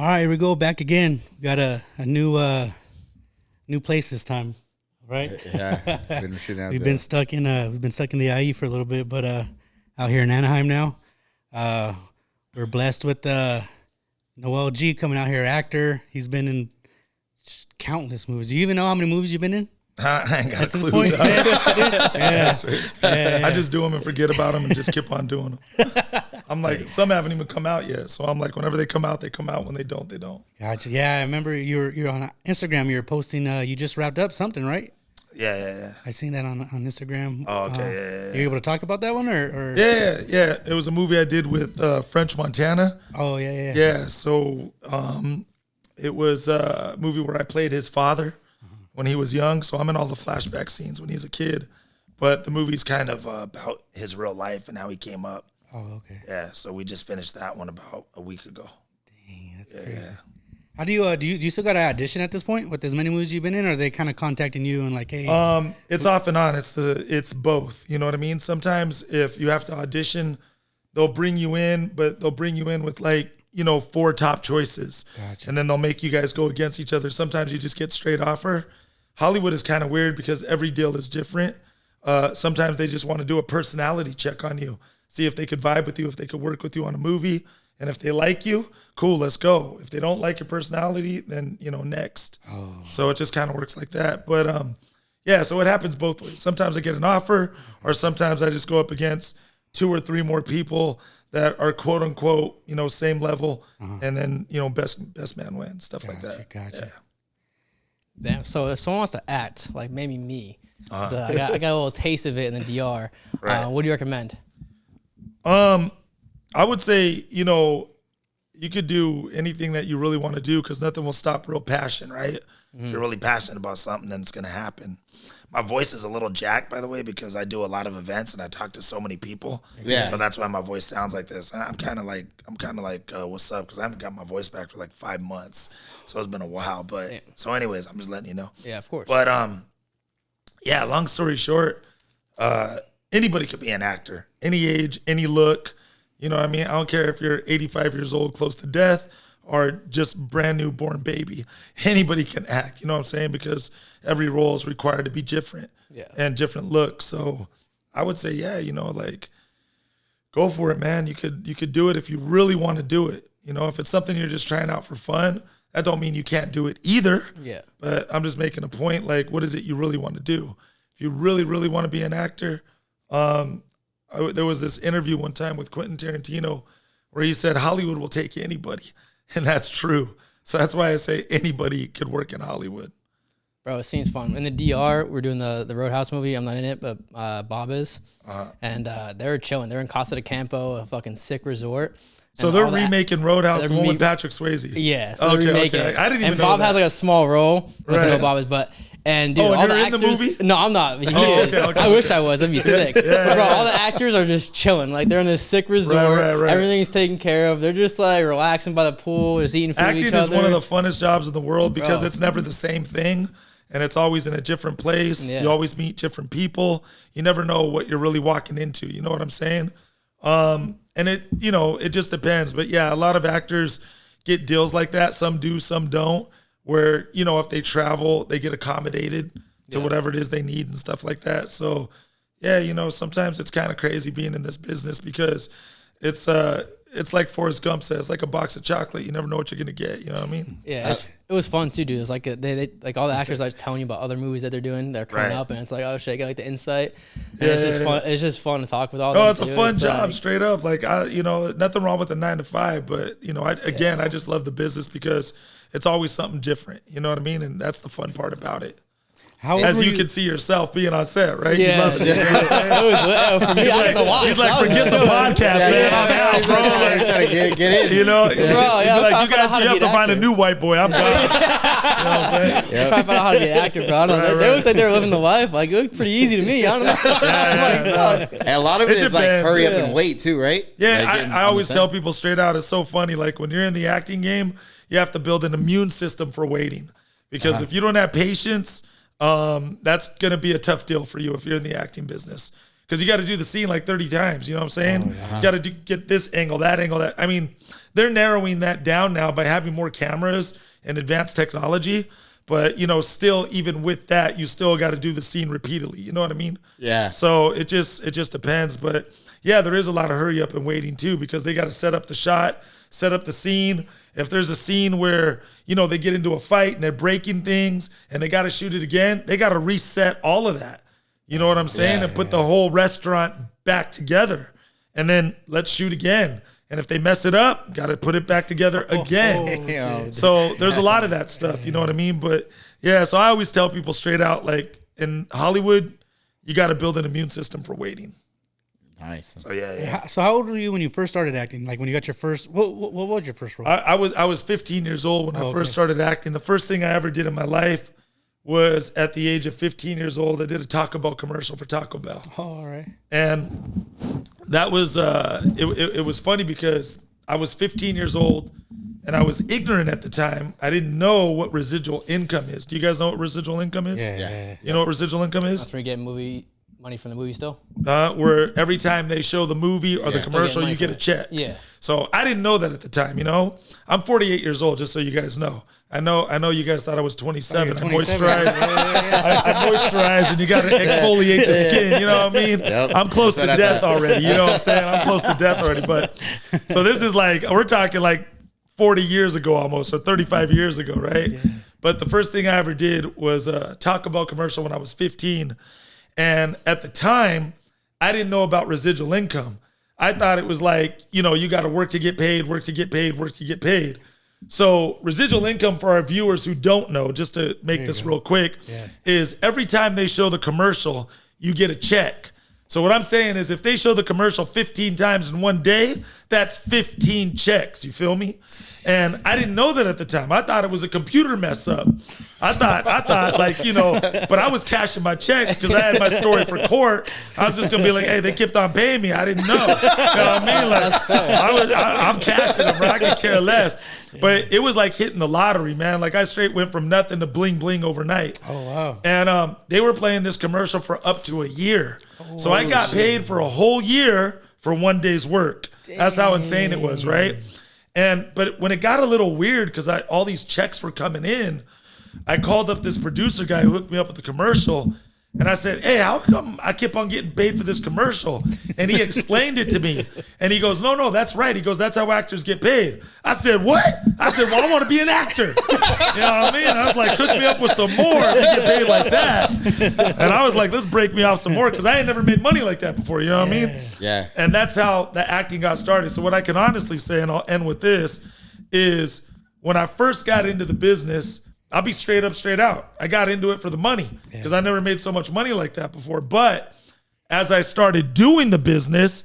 All right, here we go back again. We got a new place this time, right? Yeah, we've been stuck in the IE for a little bit, but out here in Anaheim now, we're blessed with Noel G coming out here, actor. He's been in countless movies. Do you even know how many movies you've been in? I ain't got At a this clue. point? Yeah. I just do them and forget about them and just keep on doing them. I'm like, some haven't even come out yet. So I'm like, whenever they come out, they come out. When they don't, they don't. Gotcha. Yeah, I remember you're on Instagram. You were posting. You just wrapped up something, right? Yeah. I seen that on Instagram. Oh, okay. You able to talk about that one or? Yeah. It was a movie I did with French Montana. Oh, yeah. Yeah. So it was a movie where I played his father when he was young. So I'm in all the flashback scenes when he's a kid. But the movie's kind of about his real life and how he came up. Oh, okay. Yeah. So we just finished that one about a week ago. Dang, that's crazy. How do you do you still got to audition at this point with as many movies you've been in, or are they kind of contacting you and like, hey? It's off and on. It's both. You know what I mean? Sometimes if you have to audition, they'll bring you in, but they'll bring you in with 4 top choices. Gotcha. And then they'll make you guys go against each other. Sometimes you just get straight offer. Hollywood is kind of weird because every deal is different. Sometimes they just want to do a personality check on you, see if they could vibe with you, if they could work with you on a movie. And if they like you, cool, let's go. If they don't like your personality, then, next. Oh. So it just kind of works like that. But, so it happens both ways. Sometimes I get an offer, or sometimes I just go up against 2 or 3 more people that are quote unquote, same level. And then, best man wins, stuff like that. Gotcha. Yeah. Damn. So if someone wants to act, like maybe me, so I got a little taste of it in the DR. Right. What do you recommend? I would say, you could do anything that you really want to do because nothing will stop real passion, right? If you're really passionate about something, then it's going to happen. My voice is a little jacked, by the way, because I do a lot of events and I talk to so many people. Yeah. So that's why my voice sounds like this. I'm kind of like, what's up? Because I haven't got my voice back for like 5 months. So it's been a while. But so anyways, I'm just letting you know. Yeah, of course. But long story short, anybody could be an actor. Any age, any look. You know what I mean? I don't care if you're 85 years old, close to death, or just brand new born baby. Anybody can act, you know what I'm saying? Because every role is required to be different and different looks. So I would say, go for it, man. You could do it if you really want to do it. If it's something you're just trying out for fun, that don't mean you can't do it either. Yeah. But I'm just making a point, what is it you really want to do? If you really, really want to be an actor, there was this interview one time with Quentin Tarantino where he said Hollywood will take anybody, and that's true. So that's why I say anybody could work in Hollywood. Bro, it seems fun. In the DR, we're doing the Roadhouse movie. I'm not in it, but Bob is. And they're chilling. They're in Costa de Campo, a fucking sick resort. So they're remaking Roadhouse, the one with Patrick Swayze. Yeah, so they're remaking it. I didn't even know Bob that. has like a small role. I don't know Bob is, but... And dude, all you're the in actors, the movie? No, I'm not. He is. Okay. I wish I was. That'd be sick. But bro, all the actors are just chilling. Like they're in this sick resort. Right. Everything's taken care of. They're just like relaxing by the pool, just eating food with each Acting other. is one of the funnest jobs in the world because Bro. it's never the same thing. And it's always in a different place. Yeah. You always meet different people. You never know what you're really walking into. You know what I'm saying? And it just depends. But yeah, a lot of actors get deals like that. Some do, some don't. Where, if they travel, they get accommodated to whatever it is they need and stuff like that. So yeah, sometimes it's kind of crazy being in this business because it's like Forrest Gump says, like a box of chocolate. You never know what you're gonna get. You know what I mean? Yeah, it was fun too, dude. It's like they like all the actors are telling you about other movies that they're doing. They're coming up, and it's like, oh shit, I got like the insight. And it's just fun. It's just fun to talk with all. No, them it's a too. fun It's job, like, straight up. Like nothing wrong with a 9 to 5, but I just love the business because it's always something different. You know what I mean? And that's the fun part about it. As you can see yourself being on set, right? Yeah, you love it. You know what I'm saying? for me, I got to watch. He's like, forget the podcast, man. I'm out, bro. Like, trying to get in. You know, Bro, yeah, you guys, you have to find a new white boy. I'm gone. You know what I'm saying? Trying to find out how to be an actor, bro. I don't know. They look like they were living the life. Like, it looked pretty easy to me. I don't know. I'm like, And a lot of it is like depends. hurry up and wait too, right? Yeah, Like, getting I on always the tell set. people straight out, it's so funny. Like when you're in the acting game, you have to build an immune system for waiting. Because if you don't have patience, that's going to be a tough deal for you if you're in the acting business. Because you got to do the scene like 30 times. You know what I'm saying? You got to get this angle, that angle, that. I mean, they're narrowing that down now by having more cameras and advanced technology. But, you know, still, even with that, you still got to do the scene repeatedly. You know what I mean? Yeah. So it just depends. But yeah, there is a lot of hurry up and waiting too, because they got to set up the shot, set up the scene. If there's a scene where, you know, they get into a fight and they're breaking things and they got to shoot it again, they got to reset all of that. You know what I'm saying? And put the whole restaurant back together. And then let's shoot again. And if they mess it up, got to put it back together again. So there's a lot of that stuff, you know what I mean? But yeah, so I always tell people straight out, like in Hollywood, you got to build an immune system for waiting. Nice. So yeah. So how old were you when you first started acting? Like when you got your first, what was your first role? I was 15 years old when I first started acting. The first thing I ever did in my life was at the age of 15 years old. I did a Taco Bell commercial for Taco Bell. Oh, all right. And that was, it was funny because I was 15 years old and I was ignorant at the time. I didn't know what residual income is. Do you guys know what residual income is? Yeah. You know what residual income is? That's where you get money from the movie still? Where every time they show the movie or the Still commercial, getting you get a money check. Yeah. So I didn't know that at the time, you know? I'm 48 years old, just so you guys know. I know you guys thought I was 27. I moisturize. I moisturize, and you got to exfoliate the skin. You know what I mean? Yep. I'm close to death already. You know what I'm saying? I'm close to death already. But so this is like, we're talking like 40 years ago almost, or 35 years ago, right? Yeah. But the first thing I ever did was a Taco Bell commercial when I was 15. And at the time, I didn't know about residual income. I thought it was like, you know, you got to work to get paid, work to get paid, work to get paid. So residual income, for our viewers who don't know, just to make this real quick, is every time they show the commercial, you get a check. So what I'm saying is if they show the commercial 15 times in one day, that's 15 checks. You feel me? And I didn't know that at the time. I thought it was a computer mess up. I thought like, you know, but I was cashing my checks because I had my story for court. I was just going to be like, hey, they kept on paying me. I didn't know. You know what I mean? Like, I'm cashing them, bro. I could care less. But it was like hitting the lottery, man. Like I straight went from nothing to bling bling overnight. Oh, wow. And they were playing this commercial for up to a year. So I got paid for a whole year for one day's work. That's how insane it was, right? But when it got a little weird, because all these checks were coming in, I called up this producer guy who hooked me up with the commercial. And I said, hey, how come I keep on getting paid for this commercial? And he explained it to me. And he goes, no, that's right. He goes, that's how actors get paid. I said, what? I said, well, I want to be an actor. You know what I mean? I was like, hook me up with some more if you get paid like that. And I was like, let's break me off some more because I ain't never made money like that before. You know what I mean? Yeah. And that's how the acting got started. So what I can honestly say, and I'll end with this, is when I first got into the business, I'll be straight up, straight out. I got into it for the money because I never made so much money like that before. But as I started doing the business,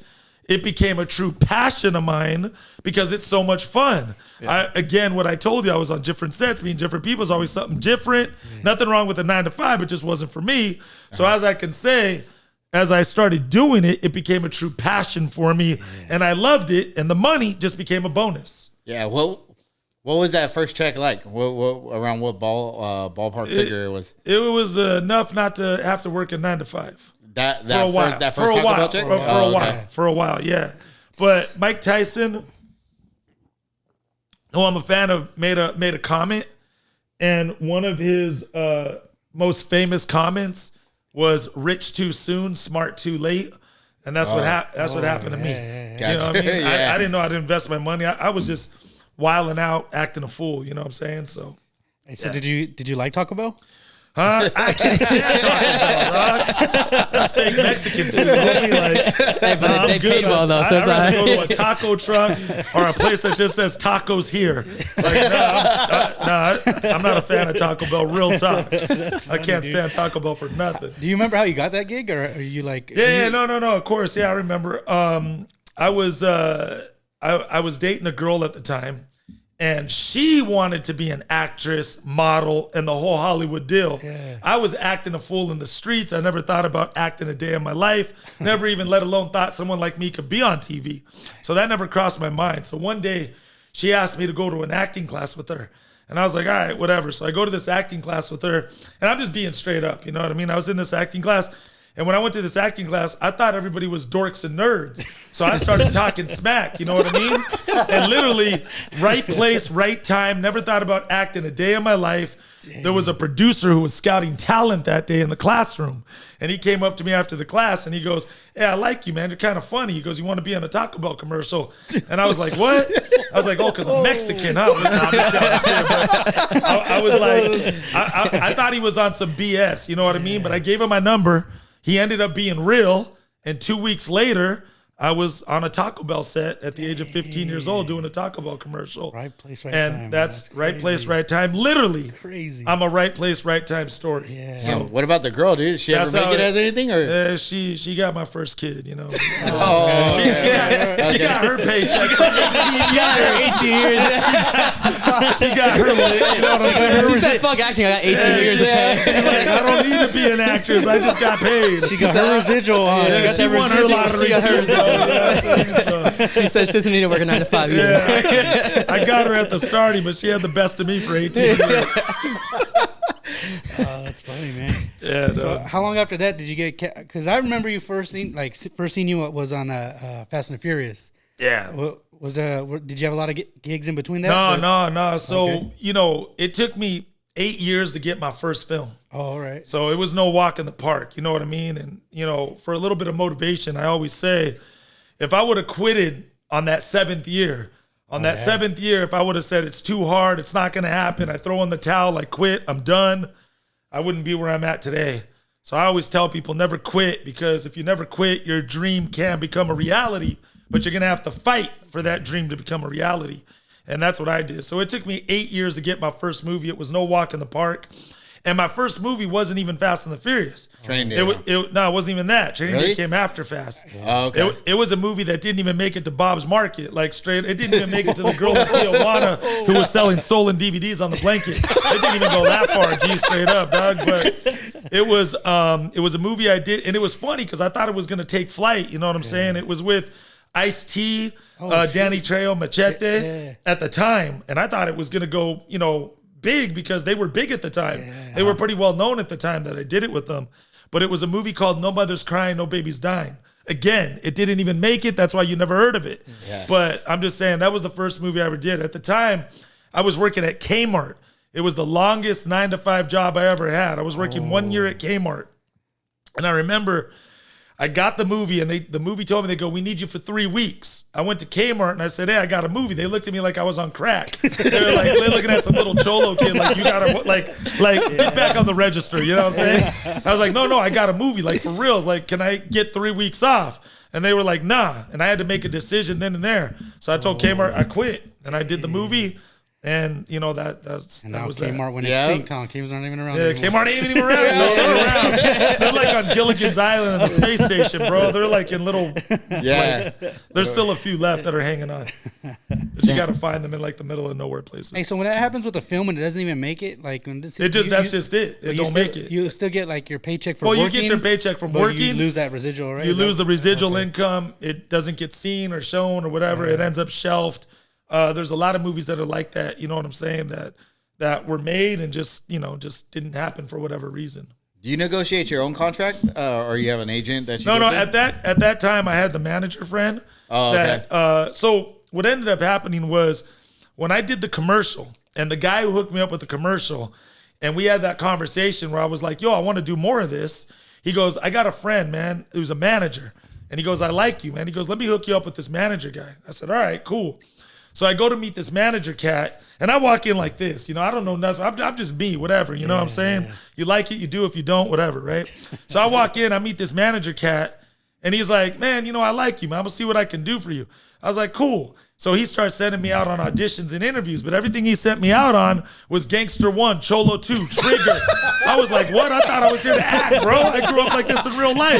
it became a true passion of mine because it's so much fun. Yeah. Again, what I told you, I was on different sets, meeting different people. It's always something different. Nothing wrong with the 9 to 5, it just wasn't for me. So as I can say, as I started doing it, it became a true passion for me. And I loved it. And the money just became a bonus. Yeah, what was that first check like? Around what ballpark figure it was? It was enough not to have to work a 9 to 5. For a while, yeah. But Mike Tyson, who I'm a fan of, made a comment, and one of his most famous comments was "Rich too soon, smart too late," and that's what happened to me. Gotcha. You know what I mean? I didn't know how to invest my money. I was just wilding out, acting a fool. You know what I'm saying? So, did you like Taco Bell? Huh? I can't stand Taco Bell, Rock. That's fake Mexican food, homie. Like, they paid well though, so I'd rather go to a taco truck or a place that just says tacos here. Like, I'm not a fan of Taco Bell. Real talk. I can't stand Taco Bell for nothing. Do you remember how you got that gig, or are you like? No. Of course, yeah, I remember. I was dating a girl at the time. And she wanted to be an actress, model, and the whole Hollywood deal. Yeah. I was acting a fool in the streets. I never thought about acting a day in my life. Never even, let alone thought someone like me could be on TV. So that never crossed my mind. So one day, she asked me to go to an acting class with her. And I was like, all right, whatever. So I go to this acting class with her. And I'm just being straight up. You know what I mean? I was in this acting class. And when I went to this acting class, I thought everybody was dorks and nerds. So I started talking smack, you know what I mean? And literally, right place, right time, never thought about acting a day in my life. There was a producer who was scouting talent that day in the classroom. And he came up to me after the class and he goes, "Hey, I like you, man. You're kind of funny." He goes, "You want to be on a Taco Bell commercial?" And I was like, "What?" I was like, "Oh, because I'm Mexican, huh?" No, I'm just kidding, but I was like, I thought he was on some BS, you know what I mean? But I gave him my number. He ended up being real. And 2 weeks later, I was on a Taco Bell set at the age of 15 years old doing a Taco Bell commercial. Right place, right and time. that's right place, right time. Literally, crazy. I'm a right place, right time story. Yeah. So, what about the girl, dude? Did she ever That's make how it it- as anything? Or She got my first kid, you know. oh, She got her paycheck. She got her 18 years. She got her lit. You know what I'm saying? She said, "Fuck acting. I got 18 years of pay." She's like, "I don't need to be an actress. I just got paid." She got her residual on. Yeah, she won her lottery got her- too, bro. You know what I'm saying? So, She said she doesn't need to work a 9 to 5 either. yeah, I got her at the starting, but she had the best of me for 18 years. Oh, that's funny, man. Yeah, So no. how long after that did you get? Because I remember you first seen you was on Fast and the Furious. Yeah. Did you have a lot of gigs in between that? No. So, Okay. you know, it took me 8 years to get my first film. Oh, all right. So it was no walk in the park. You know what I mean? And, you know, for a little bit of motivation, I always say, if I would have quitted on that seventh year, if I would have said it's too hard, it's not going to happen, I throw in the towel, I quit, I'm done, I wouldn't be where I'm at today. So I always tell people never quit, because if you never quit, your dream can become a reality, but you're going to have to fight for that dream to become a reality. And that's what I did. So it took me 8 years to get my first movie. It was no walk in the park. And my first movie wasn't even Fast and the Furious. Training Day. No, it wasn't even that. Training Really? Day came after Fast. Oh, okay. It was a movie that didn't even make it to Bob's Market. Like straight, it didn't even make it to the girl in Tijuana who was selling stolen DVDs on the blanket. It didn't even go that far. G, straight up, dog. But it was a movie I did, and it was funny because I thought it was gonna take flight. You know what I'm saying? It was with Ice-T, Danny Trejo, Machete at the time, and I thought it was gonna go, you know, big because they were big at the time. They were pretty well known at the time that I did it with them. But it was a movie called No Mother's Crying, No Baby's Dying. Again, it didn't even make it. That's why you never heard of it. Yeah. But I'm just saying that was the first movie I ever did. At the time, I was working at Kmart. It was the longest 9 to 5 job I ever had. I was working 1 year at Kmart. And I remember I got the movie, and the movie told me, they go, "We need you for 3 weeks." I went to Kmart and I said, "Hey, I got a movie." They looked at me like I was on crack. They're looking at some little cholo kid like, "You got to get back on the register." You know what I'm saying? I was like, no, I got a movie, like for real. Like, can I get 3 weeks off? And they were like, "Nah." And I had to make a decision then and there. So I told Kmart I quit, and I did the movie. And you know that was Kmart that. went Yeah. extinct. Huh? Kmart's not even around. Yeah, anymore. Kmart ain't even around. No, they're around. They're like on Gilligan's Island in the space station, bro. They're like in little. Yeah. There's still a few left that are hanging on, but you got to find them in like the middle of nowhere places. Hey, so when that happens with a film and it doesn't even make it, like when That's just it. It don't make it. You still get like your paycheck for Well, working. you get your paycheck from but working. You lose that residual, right? You lose the residual income. It doesn't get seen or shown or whatever. It ends up shelved. There's a lot of movies that are like that. You know what I'm saying? That were made and just didn't happen for whatever reason. Do you negotiate your own contract, or you have an agent that you? No. go to? At that time, I had the manager friend. Oh, okay. So what ended up happening was when I did the commercial, and the guy who hooked me up with the commercial, and we had that conversation where I was like, "Yo, I want to do more of this." He goes, "I got a friend, man, who's a manager," and he goes, "I like you, man." He goes, "Let me hook you up with this manager guy." I said, "All right, cool." So I go to meet this manager cat, and I walk in like this, I don't know nothing. I'm just me, whatever, you know what I'm saying? You like it, you do. If you don't, whatever, right? So I walk in, I meet this manager cat, and he's like, "Man, I like you, man. I'm gonna see what I can do for you." I was like, "Cool." So he starts sending me out on auditions and interviews, but everything he sent me out on was Gangster 1, Cholo 2, Trigger. I was like, what? I thought I was here to act, bro. I grew up like this in real life.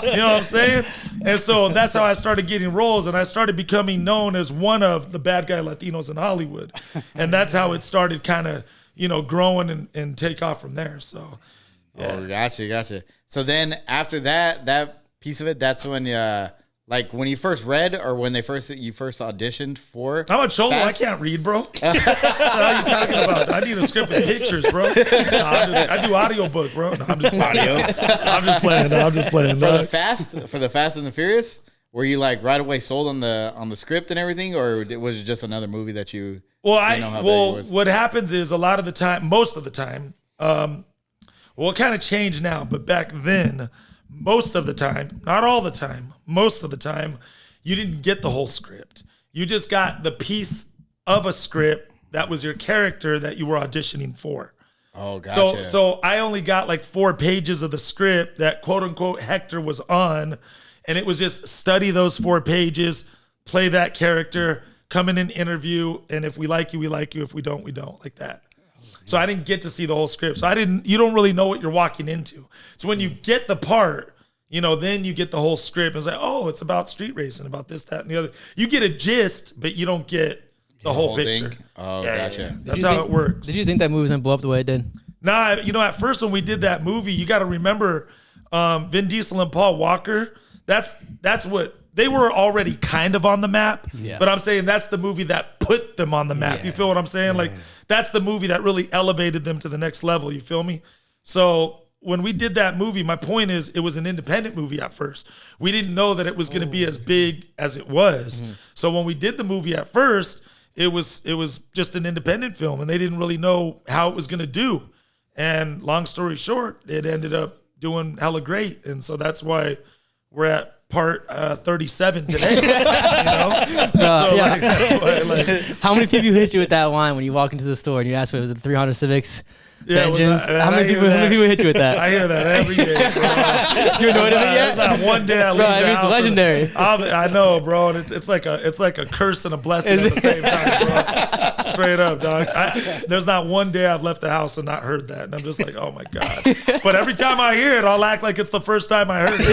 You know what I'm saying? And so that's how I started getting roles, and I started becoming known as one of the bad guy Latinos in Hollywood. And that's how it started kind of, growing and take off from there. So, yeah. Oh, gotcha. So then after that piece of it, that's when Like when you first read, or when you first auditioned for? I'm a cholo. Fast? I can't read, bro. What are you talking about? I need a script with pictures, bro. I do audiobook, bro. No, I'm just audio. I'm just playing. No, I'm just playing. For the Fast and the Furious, were you like right away sold on the script and everything, or was it just another movie that you? Well, what happens is a lot of the time, most of the time, it kind of changed now, but back then, most of the time, not all the time, most of the time, you didn't get the whole script. You just got the piece of a script that was your character that you were auditioning for. Oh, gotcha. So I only got like 4 pages of the script that quote unquote Hector was on, and it was just study those 4 pages, play that character, come in an interview, and if we like you, we like you. If we don't, we don't, like that. So I didn't get to see the whole script. So you don't really know what you're walking into. So when you get the part, then you get the whole script. It's like, oh, it's about street racing, about this, that, and the other. You get a gist, but you don't get the whole picture. Thing? Oh, gotcha. Yeah. That's how it works. Did you think that movie was gonna blow up the way it did? Nah, at first when we did that movie, you got to remember Vin Diesel and Paul Walker. That's what they were already kind of on the map. Yeah. But I'm saying that's the movie that put them on the map. Yeah. You feel what I'm saying? Yeah. Like that's the movie that really elevated them to the next level. You feel me? So when we did that movie, my point is it was an independent movie at first. We didn't know that it was going to be as big as it was. Mm-hmm. So when we did the movie at first, it was just an independent film, and they didn't really know how it was going to do. And long story short, it ended up doing hella great. And so that's why we're at part 37 today. That's why, how many people hit you with that line when you walk into the store and you ask, was it the 300 Civics? Engines? How many people hit you with that? I hear that every day, bro. You annoyed of it yet? There's not one day I leave the house. It's legendary. I know, bro. And it's like a curse and a blessing at the same time, bro. Straight up, dog. There's not one day I've left the house and not heard that. And I'm just like, oh my God. But every time I hear it, I'll act like it's the first time I heard it.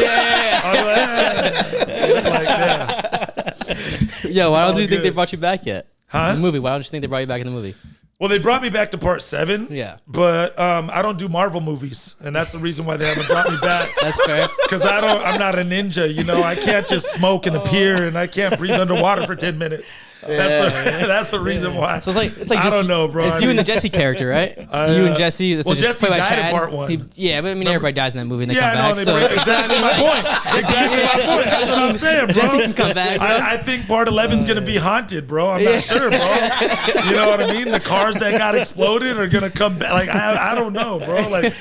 Yo, why don't you think they brought you back yet? Huh? In the movie. Why don't you think they brought you back in the movie? Well, they brought me back to part 7. Yeah. But I don't do Marvel movies, and that's the reason why they haven't brought me back. That's fair. Because I'm not a ninja, I can't just smoke and appear, and I can't breathe underwater for 10 minutes. That's the reason why. So it's like I don't know, bro. It's you and the Jesse character, right? You and Jesse. Well, Jesse died in part 1. Yeah, but I mean, everybody dies in that movie and they come back. Exactly my point. Exactly my point. That's what I'm saying, bro. Jesse can come back, bro. I think part 11's going to be haunted, bro. I'm not sure, bro. You know what I mean? The cars that got exploded are going to come back. Like, I don't know, bro. Like,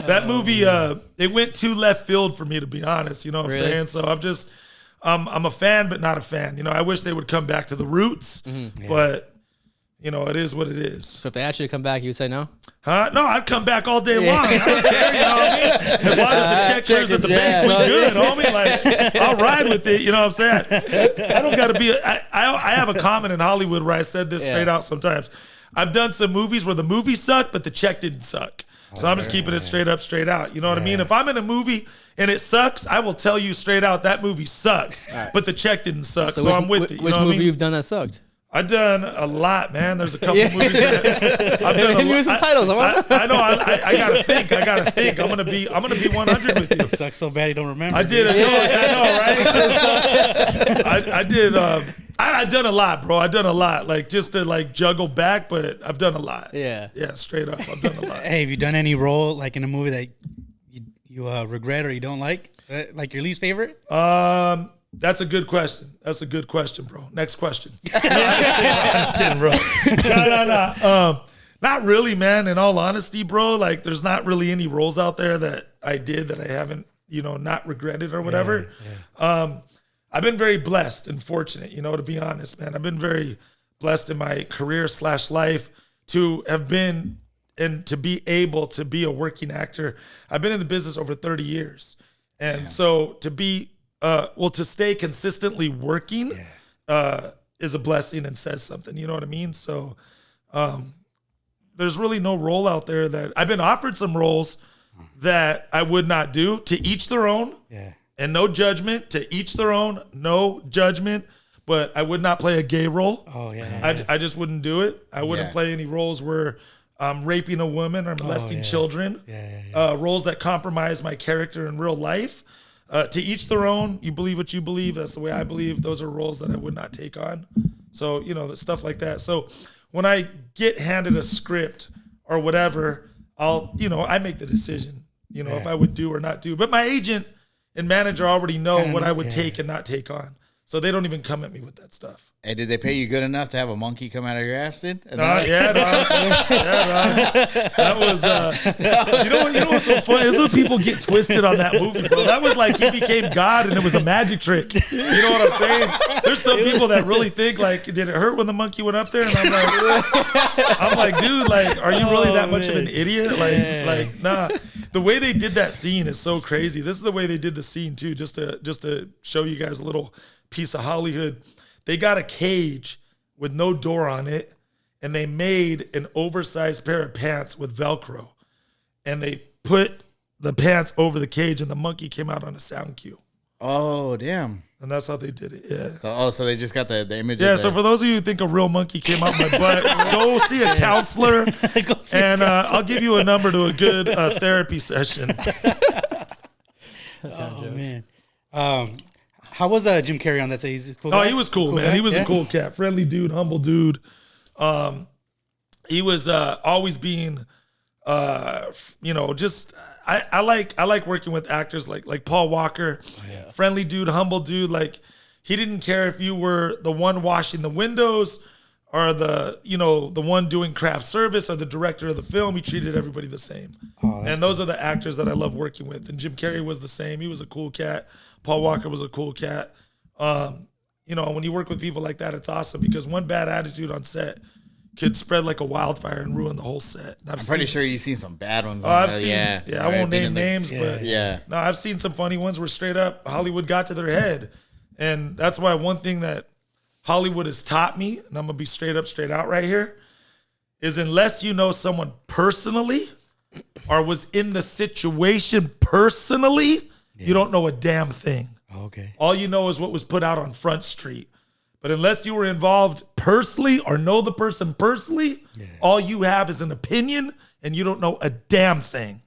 that movie, it went too left field for me, to be honest. You know what I'm saying? So I'm a fan, but not a fan. I wish they would come back to the roots, but it is what it is. So if they asked you to come back, you would say no? Huh? No, I'd come back all day long. I don't care, you know what I mean? As long as the check clears at the bank, we good, homie. Like, I'll ride with it, you know what I'm saying? I don't got to be, I have a comment in Hollywood where I said this straight out sometimes. I've done some movies where the movie sucked, but the check didn't suck. So I'm just keeping it straight up, straight out. You know what I mean? If I'm in a movie and it sucks, I will tell you straight out that movie sucks, but the check didn't suck. So I'm with it. Which movie you've done that sucked? I've done a lot, man. There's a couple movies that I've done. Give me some titles. I know. I gotta think. I'm gonna be 100 with you. It sucks so bad you don't remember. I did. I know, right? I did. I've done a lot, bro. I've done a lot, like just to juggle back, but I've done a lot. Yeah, straight up, I've done a lot. Hey, have you done any role like in a movie that you regret or you don't like your least favorite? That's a good question. That's a good question, bro. Next question. I'm just kidding, bro. No. Not really, man. In all honesty, bro, there's not really any roles out there that I did that I haven't, not regretted or whatever. Yeah. I've been very blessed and fortunate, to be honest, man. I've been very blessed in my career / life to have been and to be able to be a working actor. I've been in the business over 30 years. And so to be, to stay consistently working is a blessing and says something, you know what I mean? So there's really no role out there that I've been offered some roles that I would not do. To each their own. Yeah. And no judgment. To each their own, no judgment. But I would not play a gay role. Oh, yeah. I just wouldn't do it. I wouldn't play any roles where I'm raping a woman or molesting children. Roles that compromise my character in real life. To each their own. You believe what you believe. That's the way I believe. Those are roles that I would not take on. So, stuff like that. So when I get handed a script or whatever, I make the decision, if I would do or not do. But my agent and manager already know what I would take and not take on. So they don't even come at me with that stuff. Hey, did they pay you good enough to have a monkey come out of your ass, dude? That was, you know what's so funny? Is when people get twisted on that movie, bro. That was like he became God and it was a magic trick. You know what I'm saying? There's some people that really think like, did it hurt when the monkey went up there? And I'm like, dude, like, are you really that much of an idiot? Like, nah. The way they did that scene is so crazy. This is the way they did the scene too, just to show you guys a little piece of Hollywood. They got a cage with no door on it, and they made an oversized pair of pants with Velcro. And they put the pants over the cage, and the monkey came out on a sound cue. Oh, damn. And that's how they did it, yeah. So they just got the image Yeah, of so for those of you who think a real monkey came out my butt, go see a counselor, and I'll give you a number to a good therapy session. That's kind of jokes. Man. How was Jim Carrey on that? So he's a cool Oh, guy? he was cool, man. guy? He was a cool cat. Friendly dude, humble dude. He was always being, just I like working with actors like Paul Walker. Oh, yeah. Friendly dude, humble dude. Like he didn't care if you were the one washing the windows or the one doing craft service or the director of the film. He treated everybody the same. Oh, and those are the actors that I love working with. And Jim Carrey was the same. He was a cool cat. Paul Walker was a cool cat. When you work with people like that, it's awesome because one bad attitude on set could spread like a wildfire and ruin the whole set. I'm pretty sure you've seen some bad ones. I've seen, I won't name names, but yeah. No, I've seen some funny ones where straight up Hollywood got to their head. And that's why one thing that Hollywood has taught me, and I'm going to be straight out right here, is unless you know someone personally or was in the situation personally, you don't know a damn thing. Okay. All you know is what was put out on Front Street. But unless you were involved personally or know the person personally, all you have is an opinion and you don't know a damn thing.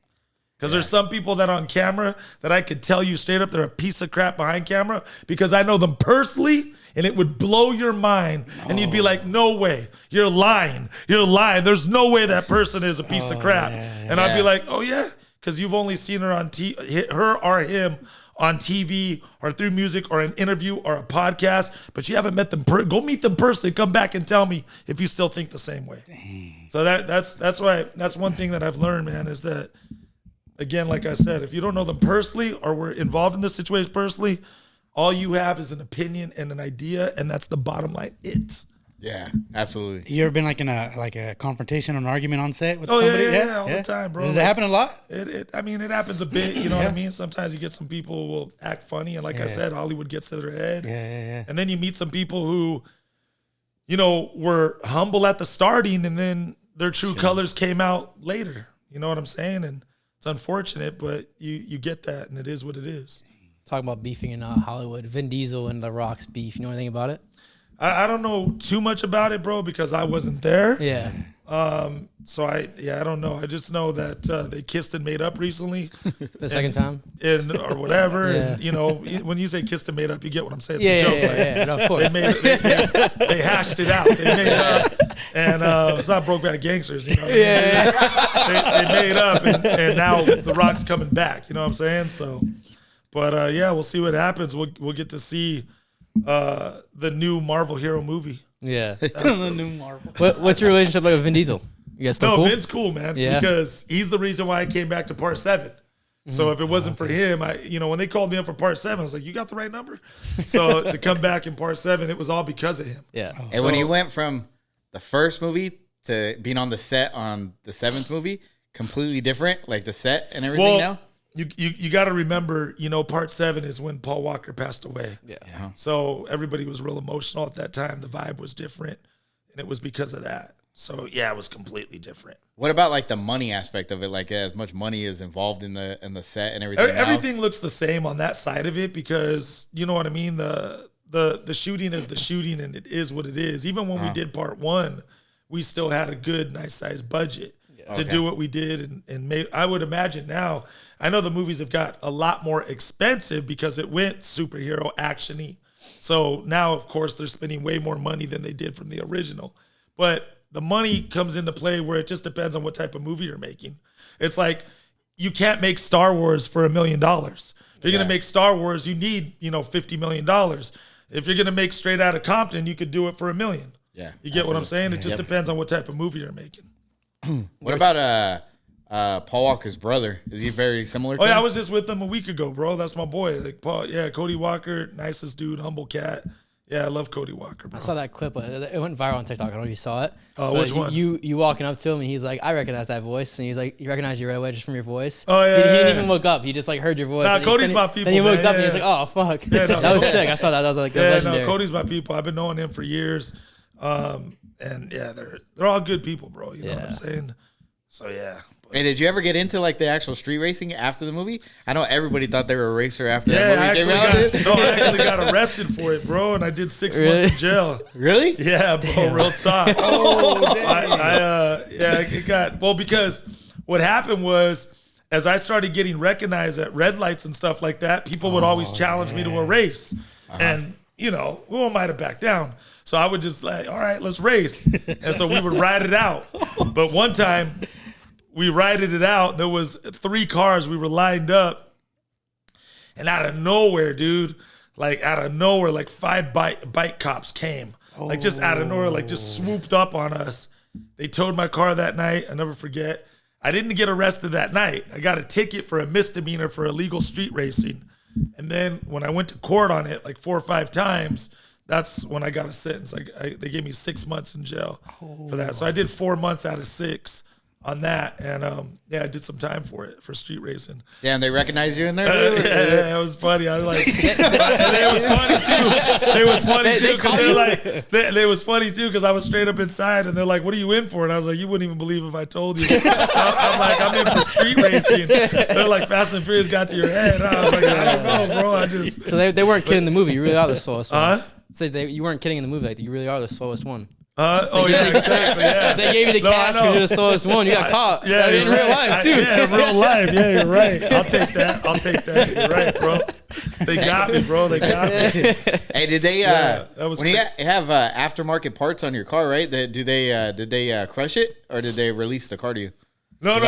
Because there's some people that on camera that I could tell you straight up they're a piece of crap behind camera because I know them personally and it would blow your mind. And you'd be like, no way. You're lying. There's no way that person is a piece of crap. And I'd be like, oh, yeah. Because you've only seen her on her or him on TV or through music or an interview or a podcast, but you haven't met them. Go meet them personally. Come back and tell me if you still think the same way. Dang. So that's one thing that I've learned, man, is that, again, like I said, if you don't know them personally or were involved in this situation personally, all you have is an opinion and an idea, and that's the bottom line. Yeah, absolutely. You ever been like in a confrontation or an argument on set with somebody? Yeah, all the time, bro. Does it happen a lot? It happens a bit, you know what I mean? Sometimes you get some people who will act funny, and like I said, Hollywood gets to their head. Yeah. And then you meet some people who, were humble at the starting, and then their true colors came out later. You know what I'm saying? And it's unfortunate, but you get that, and it is what it is. Talking about beefing in Hollywood, Vin Diesel and The Rock's beef. You know anything about it? I don't know too much about it, bro, because I wasn't there. Yeah. So I don't know. I just know that they kissed and made up recently. The second time? Or whatever. Yeah. And, when you say kissed and made up, you get what I'm saying. It's a joke. Yeah, no, of course. They hashed it out. They made up. And it's not Brokeback Gangsters, They made up, and now The Rock's coming back. You know what I'm saying? So, but we'll see what happens. We'll get to see the new Marvel hero movie. Yeah. The new Marvel. What's your relationship like with Vin Diesel? You guys still cool? Vin's cool, man, because he's the reason why I came back to part 7. So if it wasn't for him, when they called me up for part 7, I was like, you got the right number? So to come back in part 7, it was all because of him. Yeah. And when he went from the first movie to being on the set on the 7th movie, completely different, like the set and everything now? You got to remember, part 7 is when Paul Walker passed away. Yeah. So everybody was real emotional at that time. The vibe was different, and it was because of that. So it was completely different. What about like the money aspect of it? Like as much money is involved in the set and everything. Everything looks the same on that side of it because you know what I mean. The shooting is the shooting, and it is what it is. Even when we did part 1, we still had a good, nice sized budget. Yeah. to do what we did and made. I would imagine now. I know the movies have got a lot more expensive because it went superhero actiony. So now, of course, they're spending way more money than they did from the original. But the money comes into play where it just depends on what type of movie you're making. It's like you can't make Star Wars for $1 million. If you're going to make Star Wars, you need, $50 million. If you're going to make Straight Outta Compton, you could do it for $1 million. Yeah. You get what I'm saying? It just depends on what type of movie you're making. What about Paul Walker's brother? Is he very similar to him? I was just with him a week ago, bro. That's my boy. Like Paul, Cody Walker, nicest dude, humble cat. Yeah, I love Cody Walker, bro. I saw that clip. It went viral on TikTok. I don't know if you saw it. Oh, But which one? You walking up to him, and he's like, I recognize that voice. And he's like, you recognize you right away just from your voice? Oh, yeah, He yeah, didn't yeah. even look up. He just like heard your voice. Nah, And Cody's then my people, Then he looked man. up and he's Yeah. like, oh, fuck. Yeah, no, that was Cody- sick. I saw that. That was like legendary. Cody's my people. I've been knowing him for years. And yeah, they're all good people, bro. You know what I'm saying? So yeah. Hey, did you ever get into like the actual street racing after the movie? I know everybody thought they were a racer after Yeah, that movie came out. I actually got arrested for it, bro, and I did 6 months in jail. Really? Yeah, bro, real talk. Because what happened was, as I started getting recognized at red lights and stuff like that, people would always challenge me to a race. And, who am I to back down? So I would just like, all right, let's race. And so we would ride it out. But one time, we rided it out. There was 3 cars. We were lined up. And out of nowhere, dude, like 5 bike cops came. Like just out of nowhere, like just swooped up on us. They towed my car that night. I'll never forget. I didn't get arrested that night. I got a ticket for a misdemeanor for illegal street racing. And then when I went to court on it like 4 or 5 times, that's when I got a sentence. They gave me 6 months in jail for that. So I did 4 months out of 6 on that. And I did some time for it, for street racing. Yeah, and they recognized you in there? Yeah, it was funny. I was like, it was funny too. It was funny too because they're like, it was funny too because I was straight up inside and they're like, "What are you in for?" And I was like, "You wouldn't even believe if I told you." I'm like, "I'm in for street racing." They're like, "Fast and Furious got to your head." And I was like, "I don't know, bro. I just." So they weren't kidding in the movie. You really are the slowest one. Huh? So you weren't kidding in the movie. Like, you really are the slowest one. Yeah, exactly. Yeah. They gave you the cash because you're the slowest one. You got caught. Yeah, in real life too. In real life. Yeah, you're right. I'll take that. You're right, bro. They got me, bro. They got me. Hey, did they? that was when you have aftermarket parts on your car, right? Did they crush it or did they release the car to you? No.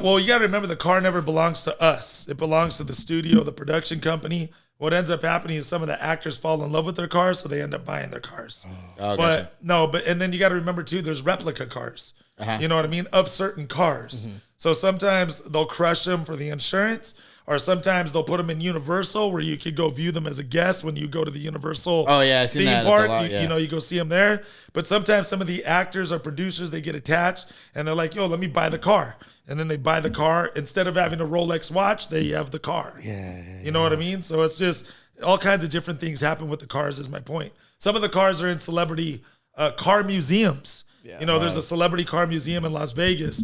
Well, you got to remember the car never belongs to us. It belongs to the studio, the production company. What ends up happening is some of the actors fall in love with their cars, so they end up buying their cars. Oh, but gotcha. and then you got to remember too, there's replica cars. You know what I mean? Of certain cars. So sometimes they'll crush them for the insurance, or sometimes they'll put them in Universal where you could go view them as a guest when you go to the Universal I've seen theme that park. a lot, yeah. You go see them there. But sometimes some of the actors or producers, they get attached and they're like, "Yo, let me buy the car." And then they buy the car. Instead of having a Rolex watch, they have the car. You know what I mean? So it's just all kinds of different things happen with the cars is my point. Some of the cars are in celebrity car museums. There's a celebrity car museum in Las Vegas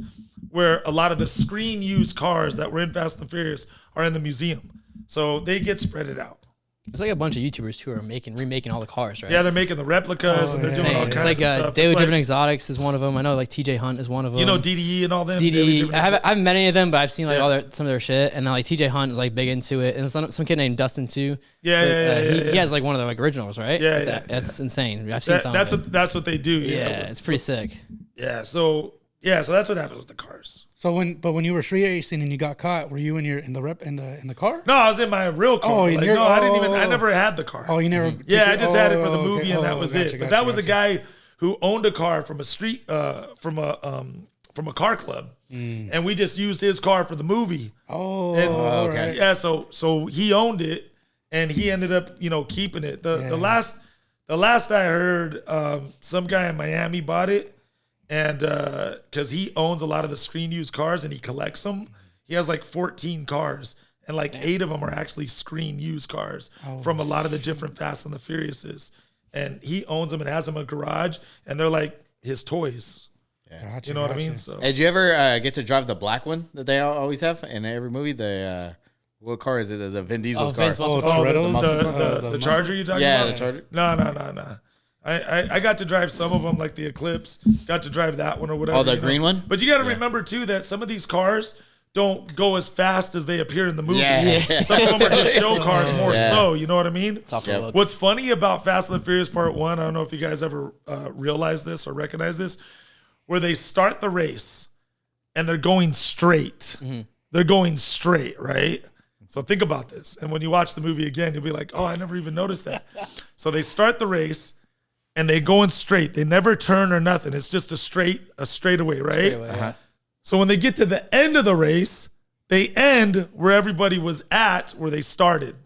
where a lot of the screen used cars that were in Fast and Furious are in the museum. So they get spread it out. It's like a bunch of YouTubers who are remaking all the cars, right? Yeah, they're making the replicas. And they're doing all kinds It's like of stuff. Daily It's Driven Exotics is one of them. I know like TJ Hunt is one of them. DDE and all them. Daily DD. Driven I haven't met any of them, but I've seen like Yeah. some of their shit. And then like TJ Hunt is like big into it. And some kid named Dustin too. Yeah, He has like one of the like originals, right? Yeah, Like yeah, That's insane. I've seen some. That's what they do. Yeah, it's pretty sick. Yeah. So that's what happens with the cars. So when you were street racing and you got caught, were you in the car? No, I was in my real car. Oh, I never had the car. Oh, you never. Yeah, I just had it for the okay. movie, and that was it. But that was a guy who owned a car from a from a car club, and we just used his car for the movie. Oh, And, okay. Yeah, so he owned it, and he ended up keeping it. The last I heard, some guy in Miami bought it, and because he owns a lot of the screen used cars and he collects them. He has like 14 cars, and like 8 of them are actually screen used cars from a lot of the different Fast and the Furiouses. And he owns them and has them in a garage, and they're like his toys. Gotcha, You know what I gotcha. mean? So Hey, did you ever get to drive the black one that they always have in every movie? The what car is it? The Vin Diesel's car. Vince Muscle Oh, Car. Toretto's? the Charger you talking Yeah, about? the Charger. No. I got to drive some of them, like the Eclipse. Got to drive that one or whatever. Oh, the green one? But you got to remember, too, that some of these cars don't go as fast as they appear in the movie. Yeah. Some of them are just show cars more so, you know what I mean? Yep. What's funny about Fast and the Furious Part 1, I don't know if you guys ever realize this or recognize this, where they start the race and they're going straight. Mm-hmm. They're going straight, right? So think about this. And when you watch the movie again, you'll be like, oh, I never even noticed that. So they start the race and they going straight. They never turn or nothing. It's just a straightaway, right? Straightaway, yeah. So when they get to the end of the race, they end where everybody was at, where they started.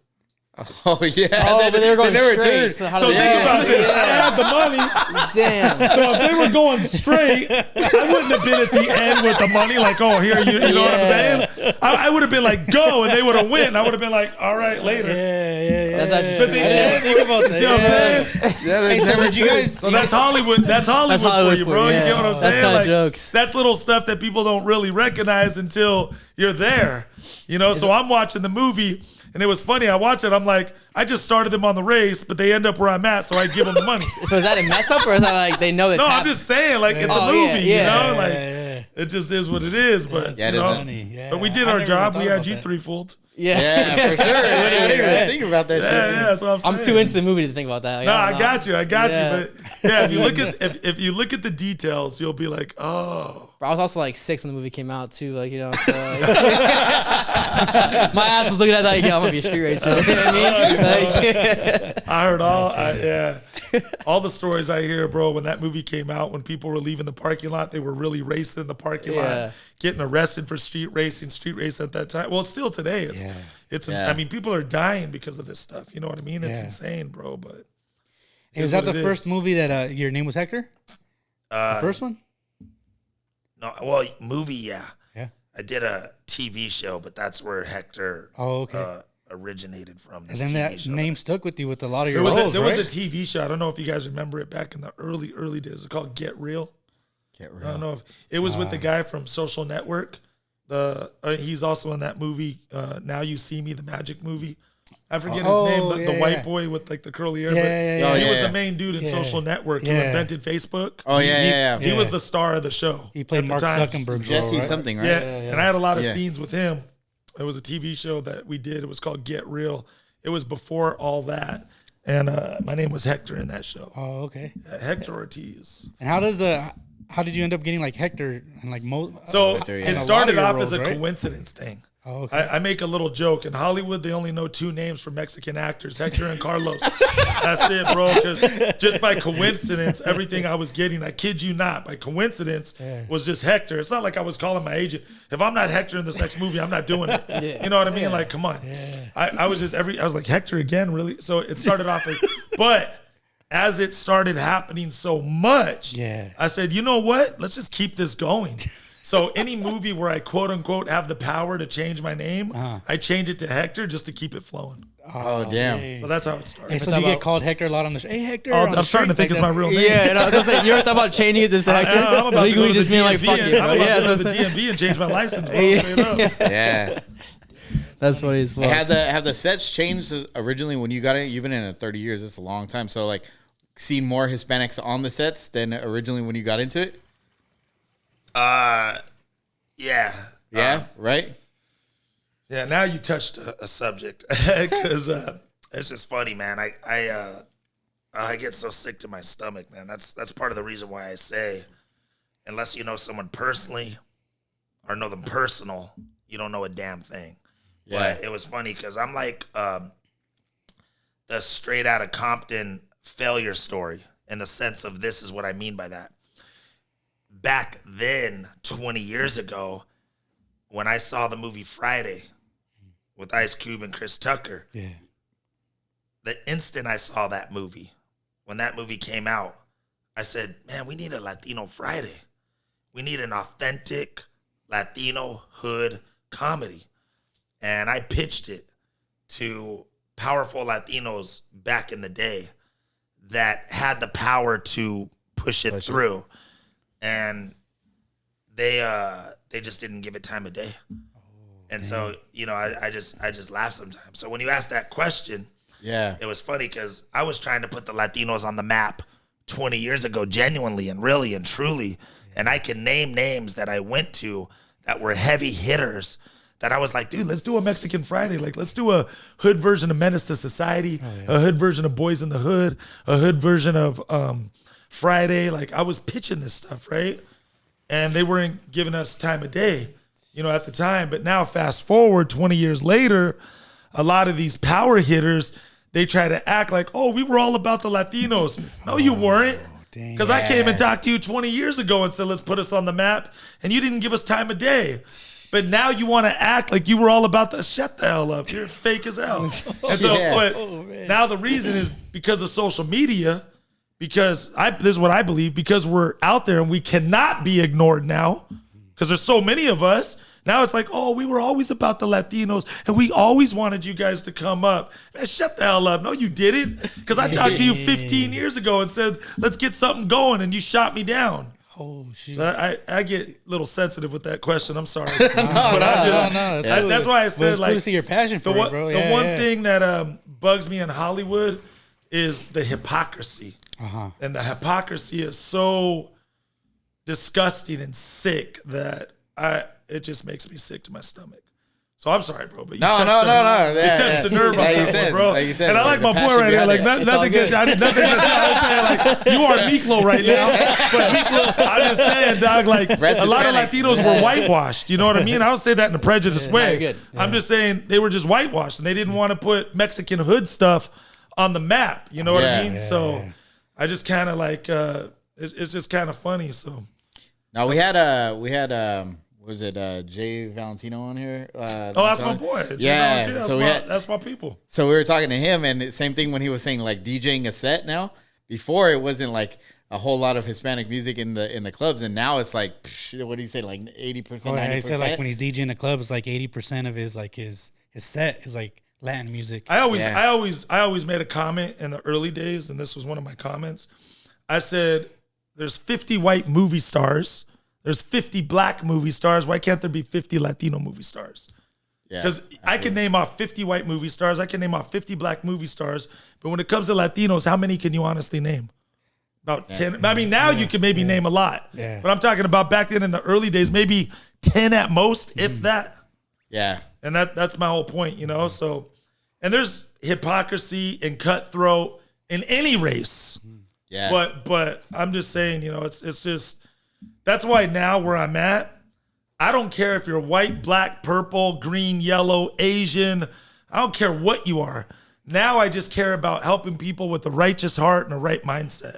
Oh, yeah. Oh, but they were going straight. turned. So, how So did think they- about this. I had the money. Damn. So if they were going straight, I wouldn't have been at the end with the money, like, oh, here, you know what I'm saying? I would have been like, go, and they would have win. I would have been like, all right, later. Yeah. That's actually But they didn't think about that. You know what I'm saying? Yeah, Hey, so did you guys? So that's Hollywood. That's Hollywood, Hollywood for you, bro. for you, You yeah. get what I'm That's saying? kinda jokes. That's little stuff that people don't really recognize until you're there. You know, so I'm watching the movie, and it was funny. I watch it. I'm like, I just started them on the race, but they end up where I'm at, so I give them the money. So is that a mess up, or is that like they know it's No, I'm happening? just saying, like, it's a Oh, movie, yeah, you know? Like, yeah. it just is what it is. But, Yeah, it you is know, funny. Yeah. but we did I our never job. even We thought had you about three fooled. Yeah, for sure. I didn't even think about that shit. Yeah, that's what I'm saying. I'm too into the movie to think about that. Like, No, I I don't got you. Yeah. But yeah, if you look at if you look at the details, you'll be like, oh. Bro, I was also like 6 when the movie came out too. Like, you know, so, like, my ass was looking at that. Like, yeah, I'm gonna be a street racer. You know what I mean? Like, I heard all the stories I hear, bro. When that movie came out, when people were leaving the parking lot, they were really racing in the parking Yeah. lot, getting arrested for street racing at that time. Well, it's still today. It's Yeah. I mean, people are dying because of this stuff. You know what I mean? It's Yeah. insane, bro. But Is that the first movie that your name was Hector? The first one? No, well, movie, yeah. Yeah. I did a TV show, but that's where Hector Oh, okay. originated from. And This then TV that show. name stuck with you with a lot of your there roles, was a right? TV show. I don't know if you guys remember it back in the early days. It's called Get Real. Get I don't know if it was with the guy from Social Network. He's also in that movie. Now You See Me, the Magic movie. I forget his name. The yeah, white boy with like the curly hair. Yeah, but he yeah, was yeah. the main dude in Yeah. Social Network who Yeah. invented Facebook. Oh, yeah. He was the star of the show. He played at Mark the time. Zuckerberg's Jesse role, right? something, right? Yeah. And I had a lot of Yeah. scenes with him. It was a TV show that we did. It was called Get Real. It was before all that. And my name was Hector in that show. Oh, okay. Hector Ortiz. And how did you end up getting like Hector and like So Hector, yeah. it And a started lot off of your as a roles, right? coincidence thing. Oh, okay. I make a little joke. In Hollywood, they only know 2 names for Mexican actors, Hector and Carlos. That's it, bro. Because just by coincidence, everything I was getting, I kid you not, by coincidence, was just Hector. It's not like I was calling my agent. If I'm not Hector in this next movie, I'm not doing it. You know what I mean? Like, come on. I was just I was like, Hector again, really? So it started off but as it started happening so much, I said, you know what? Let's just keep this going. So any movie where I quote unquote have the power to change my name, I change it to Hector just to keep it flowing. Oh, damn. dang. So that's how it started. Hey, so do you get called Hector a lot on the show? Hey, Hector. Oh, on the I'm starting to street, think it's like my that. real name. Yeah, and I was gonna say, you ever thought about changing it just to Hector? I'm about to go Legally to just the being like, DMV. fuck it, I'm bro. about Yeah, to go that's to the what I'm saying. DMV and change my license, bro. Straight up. Yeah. That's funny as fuck. Have the sets changed originally when you got it? You've been in it 30 years. That's a long time. So, like, seen more Hispanics on the sets than originally when you got into it? Yeah. Yeah, right? Yeah, now you touched A subject. Because it's just funny, man. I get so sick to my stomach, man. That's part of the reason why I say, unless you know someone personally or know them personal, you don't know a damn thing. Yeah. But it was funny because I'm like the straight out of Compton failure story in the sense of this is what I mean by that. Back then, 20 years ago, when I saw the movie Friday with Ice Cube and Chris Tucker, Yeah. the instant I saw that movie, when that movie came out, I said, man, we need a Latino Friday. We need an authentic Latino hood comedy. And I pitched it to powerful Latinos back in the day that had the power to push it through. And they just didn't give it time of day. And so, you know, I just laugh sometimes. So when you ask that question, Yeah. it was funny because I was trying to put the Latinos on the map 20 years ago, genuinely and really and truly. And I can name names that I went to that were heavy hitters that I was like, dude, let's do a Mexican Friday. Like, let's do a hood version of Menace to Society, a hood version of Boys in the Hood, a hood version of Friday. Like, I was pitching this stuff, right? And they weren't giving us time of day, at the time. But now fast forward 20 years later, a lot of these power hitters, they try to act like, oh, we were all about the Latinos. No, you weren't. Because I came and talked to you 20 years ago and said, let's put us on the map. And you didn't give us time of day. But now you want to act like you were all about the shut the hell up. You're fake as hell. And so, but now the reason is because of social media, because this is what I believe, because we're out there and we cannot be ignored now because there's so many of us. Now it's like, oh, we were always about the Latinos and we always wanted you guys to come up. Man, shut the hell up. No, you didn't. Because I talked to you 15 years ago and said, let's get something going, and you shot me down. Oh, shit. So I get a little sensitive with that question. I'm sorry. But that's why I said, it's cool to see your passion for it, bro. The one thing that bugs me in Hollywood is the hypocrisy. And the hypocrisy is so disgusting and sick that it just makes me sick to my stomach. So I'm sorry, bro, but you touched the nerve on that one, bro. And I like my boy right here. Like nothing against you. I did nothing against you. I'm saying, like, you are Miklo right now. But Miklo, I'm just saying, dog, like a lot of Latinos were whitewashed. You know what I mean? I don't say that in a prejudiced way. I'm just saying they were just whitewashed and they didn't want to put Mexican hood stuff on the map. You know what I mean? So I just kind of like it's just kind of funny. So now we had was it Jay Valentino on here? That's my boy. Yeah, that's my people. So we were talking to him, and the same thing when he was saying like DJing a set. Now, before it wasn't like a whole lot of Hispanic music in the clubs, and now it's like what do you say, like 80%, 90%? He said like when he's DJing in the club, it's like 80% of his set is like Latin music. I always made a comment in the early days, and this was one of my comments. I said, "There's 50 white movie stars. There's 50 black movie stars. Why can't there be 50 Latino movie stars?" Because I can name off 50 white movie stars. I can name off 50 black movie stars. But when it comes to Latinos, how many can you honestly name? About 10. I mean, now you can maybe name a lot. Yeah. But I'm talking about back then in the early days, maybe 10 at most, if that. Yeah. And that's my whole point, So, and there's hypocrisy and cutthroat in any race. Yeah. But I'm just saying, it's just, that's why now where I'm at, I don't care if you're white, black, purple, green, yellow, Asian. I don't care what you are. Now I just care about helping people with a righteous heart and a right mindset.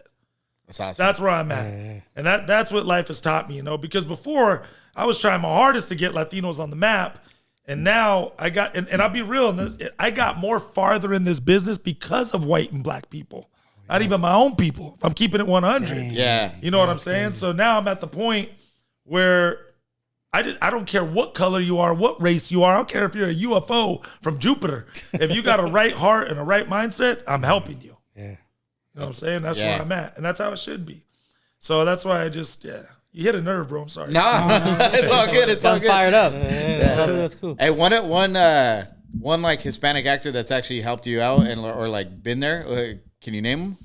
That's awesome. That's where I'm at. And that's what life has taught me, because before I was trying my hardest to get Latinos on the map. And now I got, and I'll be real, I got more farther in this business because of white and black people. Not even my own people. I'm keeping it 100. Dang. Yeah. You know what I'm saying? So now I'm at the point where I don't care what color you are, what race you are. I don't care if you're a UFO from Jupiter. If you got a right heart and a right mindset, I'm helping you. Yeah. You know what I'm saying? That's where I'm at. And that's how it should be. So that's why I just, you hit a nerve, bro. I'm sorry. No, it's all good. It's all good. Fired up. That's cool. Hey, one like Hispanic actor that's actually helped you out or like been there. Can you name them?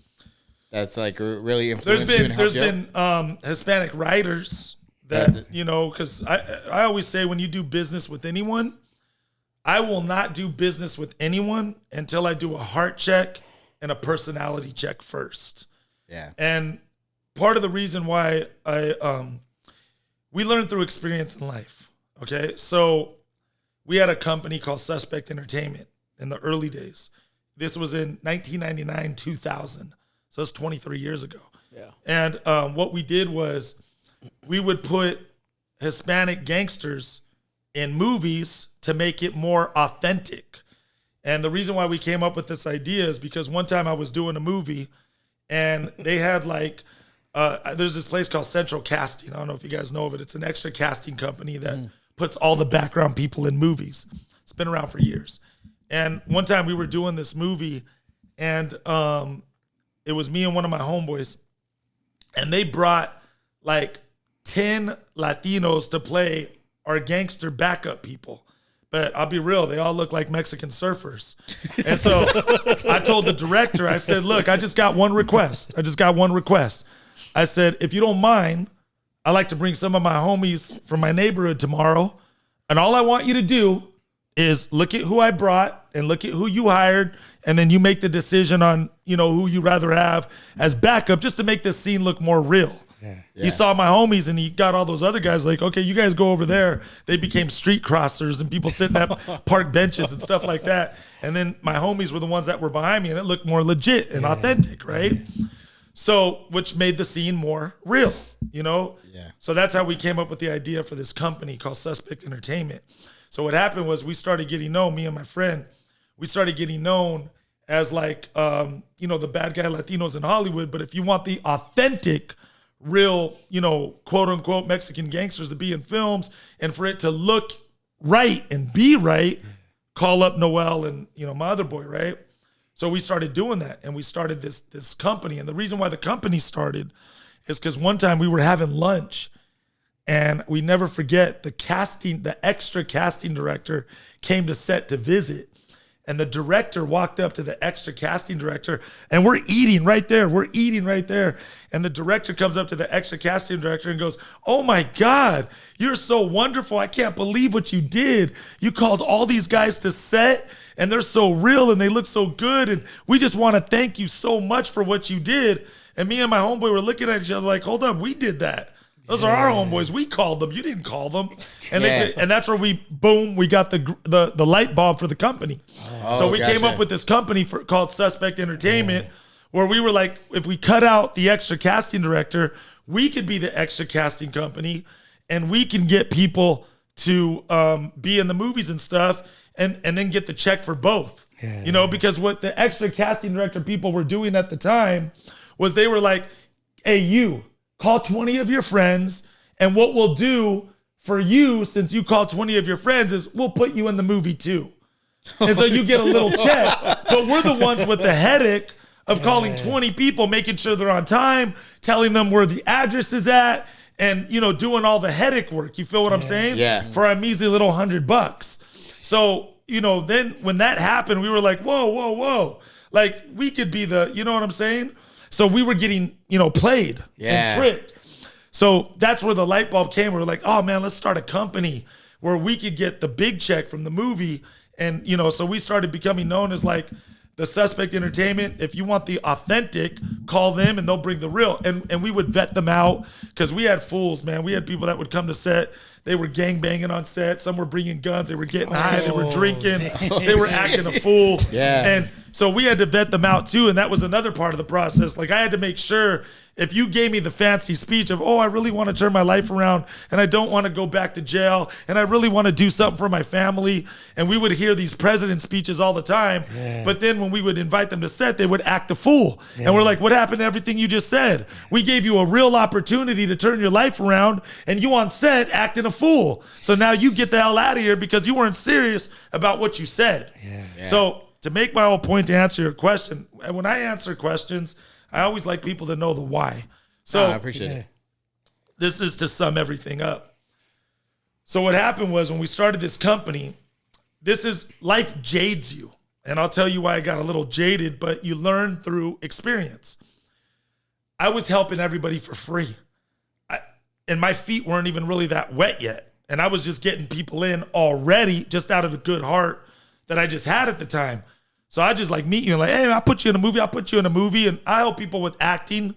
That's like really influenced you and helped you out? There's been Hispanic writers that, because I always say when you do business with anyone, I will not do business with anyone until I do a heart check and a personality check first. Yeah. And part of the reason why we learn through experience in life. Okay. So we had a company called Suspect Entertainment in the early days. This was in 1999, 2000. So it's 23 years ago. Yeah. And what we did was we would put Hispanic gangsters in movies to make it more authentic. And the reason why we came up with this idea is because one time I was doing a movie and they had there's this place called Central Casting. I don't know if you guys know of it. It's an extra casting company that puts all the background people in movies. It's been around for years. And one time we were doing this movie and it was me and one of my homeboys, and they brought like 10 Latinos to play our gangster backup people. but I'll be real, they all look like Mexican surfers. And so I told the director, I said, look, I just got one request. I said, if you don't mind, I like to bring some of my homies from my neighborhood tomorrow. And all I want you to do is look at who I brought and look at who you hired. And then you make the decision on, who you rather have as backup, just to make this scene look more real. Yeah. He saw my homies and he got all those other guys like, okay, you guys go over there. They became street crossers and people sitting at park benches and stuff like that. And then my homies were the ones that were behind me and it looked more legit and authentic, right? So, which made the scene more real, Yeah. So that's how we came up with the idea for this company called Suspect Entertainment. So what happened was we started getting known, me and my friend, we started getting known as like, the bad guy Latinos in Hollywood. But if you want the authentic, real, quote unquote Mexican gangsters to be in films and for it to look right and be right, call up Noel and, my other boy, right? So we started doing that and we started this company. And the reason why the company started is because one time we were having lunch and we never forget the extra casting director came to set to visit. And the director walked up to the extra casting director and we're eating right there. And the director comes up to the extra casting director and goes, oh my God, you're so wonderful. I can't believe what you did. You called all these guys to set and they're so real and they look so good. And we just want to thank you so much for what you did. And me and my homeboy were looking at each other like, hold up, we did that. Those are our homeboys. We called them. You didn't call them. And and that's where we got the light bulb for the company. So we came up with this company called Suspect Entertainment, where we were like, if we cut out the extra casting director, we could be the extra casting company, and we can get people to be in the movies and stuff, and then get the check for both. Because what the extra casting director people were doing at the time was they were like, hey, you. Call 20 of your friends, and what we'll do for you, since you call 20 of your friends, is we'll put you in the movie too. And so you get a little check. But we're the ones with the headache of calling 20 people, making sure they're on time, telling them where the address is at, and doing all the headache work. You feel what I'm saying? Yeah. For a measly little $100. So, then when that happened, we were like, whoa. Like we could be the, you know what I'm saying? So we were getting, played and tricked. So that's where the light bulb came. We were like, oh man, let's start a company where we could get the big check from the movie. And, so we started becoming known as like the Suspect Entertainment. If you want the authentic, call them and they'll bring the real. And we would vet them out because we had fools, man. We had people that would come to set. They were gang banging on set. Some were bringing guns. They were getting high. They were drinking. They were acting a fool. Yeah. And so we had to vet them out too. And that was another part of the process. Like I had to make sure if you gave me the fancy speech of, oh, I really want to turn my life around and I don't want to go back to jail and I really want to do something for my family. And we would hear these president speeches all the time. Yeah. But then when we would invite them to set, they would act a fool. Yeah. And we're like, what happened to everything you just said? We gave you a real opportunity to turn your life around and you on set acting a fool. So now you get the hell out of here because you weren't serious about what you said. Yeah. Yeah. So to make my whole point to answer your question, when I answer questions, I always like people to know the why. So I appreciate it. This is to sum everything up. So what happened was when we started this company, life jades you. And I'll tell you why I got a little jaded, but you learn through experience. I was helping everybody for free. And my feet weren't even really that wet yet. And I was just getting people in already just out of the good heart that I just had at the time. So I just like meet you and like, hey, I'll put you in a movie. And I help people with acting.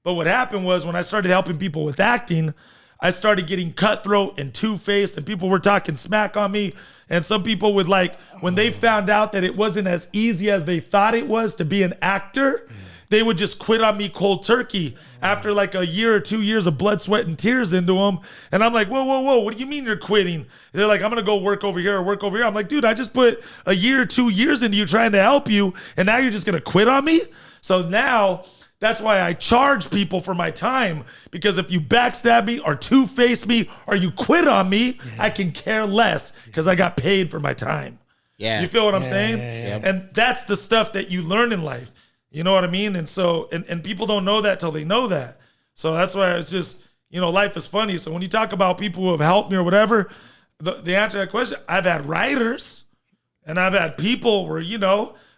But what happened was when I started helping people with acting, I started getting cutthroat and two-faced and people were talking smack on me. And some people would like, when they found out that it wasn't as easy as they thought it was to be an actor, they would just quit on me cold turkey after like a year or 2 years of blood, sweat, and tears into them. And I'm like, whoa, what do you mean you're quitting? They're like, I'm going to go work over here or work over here. I'm like, dude, I just put a year or 2 years into you trying to help you, and now you're just going to quit on me? So now that's why I charge people for my time, because if you backstab me or two-face me or you quit on me, I can care less because I got paid for my time. Yeah. You feel what I'm saying? Yeah. And that's the stuff that you learn in life. You know what I mean? And so, and people don't know that till they know that. So that's why it's just, life is funny. So when you talk about people who have helped me or whatever, the answer to that question, I've had writers and I've had people where,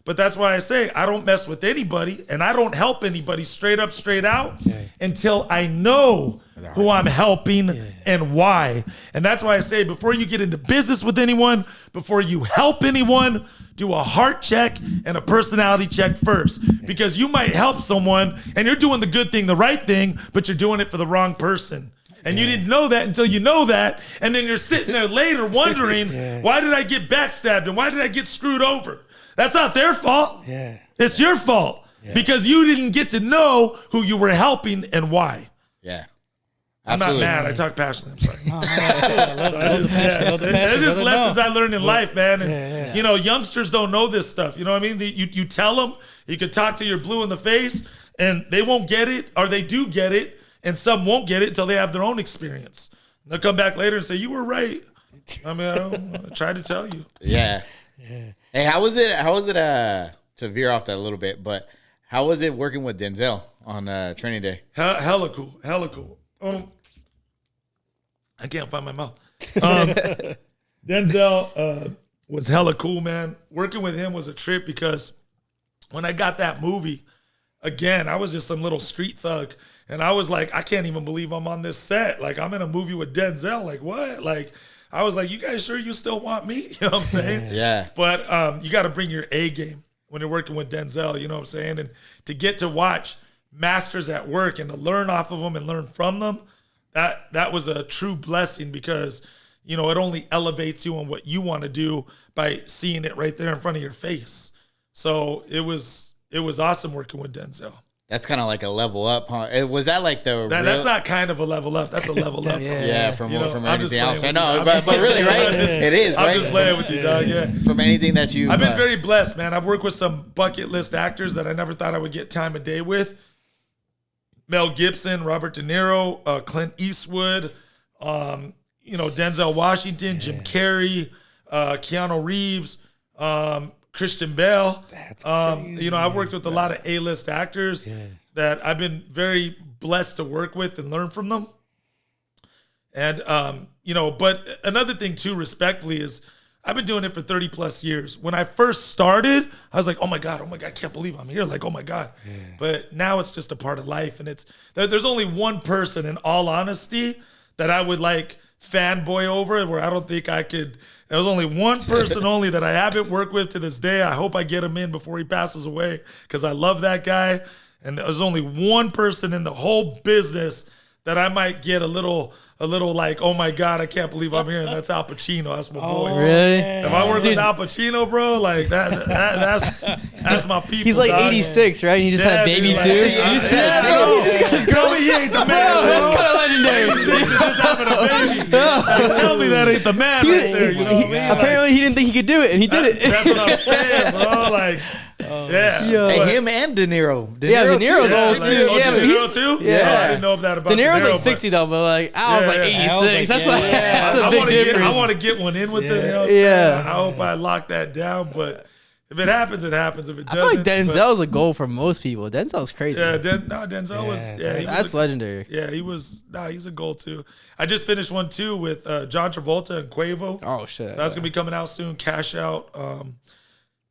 but that's why I say I don't mess with anybody and I don't help anybody straight up, straight out until I know who I'm helping and why. And that's why I say before you get into business with anyone, before you help anyone, do a heart check and a personality check first. Because you might help someone and you're doing the good thing, the right thing, but you're doing it for the wrong person. And you didn't know that until you know that. And then you're sitting there later wondering, why did I get backstabbed and why did I get screwed over? That's not their fault. It's your fault because you didn't get to know who you were helping and why. Yeah. I'm Absolutely. not mad. I talk passionately. I'm sorry. It's just lessons I learned in life, man. And, youngsters don't know this stuff. You know what I mean? You tell them, you could talk to your blue in the face and they won't get it or they do get it. And some won't get it until they have their own experience. And they'll come back later and say, you were right. I mean, I tried to tell you. Yeah. Hey, how was it to veer off that a little bit, but how was it working with Denzel on Training Day? Hella cool. I can't find my mouth. Denzel was hella cool, man. Working with him was a trip because when I got that movie, again, I was just some little street thug. And I was like, I can't even believe I'm on this set. Like, I'm in a movie with Denzel. Like, what? Like, I was like, you guys sure you still want me? You know what I'm saying? Yeah. But you got to bring your A game when you're working with Denzel. You know what I'm saying? And to get to watch masters at work and to learn off of them and learn from them, that was a true blessing because, it only elevates you on what you want to do by seeing it right there in front of your face. So it was awesome working with Denzel. That's kind of like a level up, huh? Was that like that's not kind of a level up. That's a level up. From anything else. I know, but really, right? It is, right? I'm just playing with you, dog, yeah. From anything that you... I've been very blessed, man. I've worked with some bucket list actors that I never thought I would get time of day with. Mel Gibson, Robert De Niro, Clint Eastwood, Denzel Washington, Jim Carrey, Keanu Reeves, Christian Bale. That's crazy. I've worked with a lot of A-list actors that I've been very blessed to work with and learn from them. And, but another thing too, respectfully, is I've been doing it for 30 plus years. When I first started, I was like, oh my God, I can't believe I'm here. Like, oh my God. Yeah. But now it's just a part of life. And there's only one person, in all honesty, that I would like fanboy over where I don't think I could. There was only one person only that I haven't worked with to this day. I hope I get him in before he passes away because I love that guy. And there's only one person in the whole business that I might get a little like, oh my God, I can't believe I'm here. And that's Al Pacino. That's my boy. Really? If I work with Al Pacino, bro, like that's my people. He's like dog. 86, right? And he just had a baby dude, too. Like, You see that, bro? This guy's tell me he ain't the man. That's kind of legendary. 86 and just having a baby. Like, tell me that ain't the man right there. You know what I mean? Apparently, he didn't think he could do it, and he did it. That's what I'm saying, bro. Like, yeah. Hey, him and De Niro. De Niro's old too. Yeah, but De Niro too? Yeah. Oh, I didn't know that about De Niro's like but- 60 though, but like Al's like 86. That's a I big want difference. to get one in with them. You know what I'm saying? I hope I lock that down. But if it happens, it happens. If it doesn't, I feel like Denzel's a goal for most people. Denzel's crazy. Yeah, Denzel was. Yeah, That's legendary. Yeah, he was. He's a goal too. I just finished one too with John Travolta and Quavo. Oh shit. So that's gonna be coming out soon. Cash Out.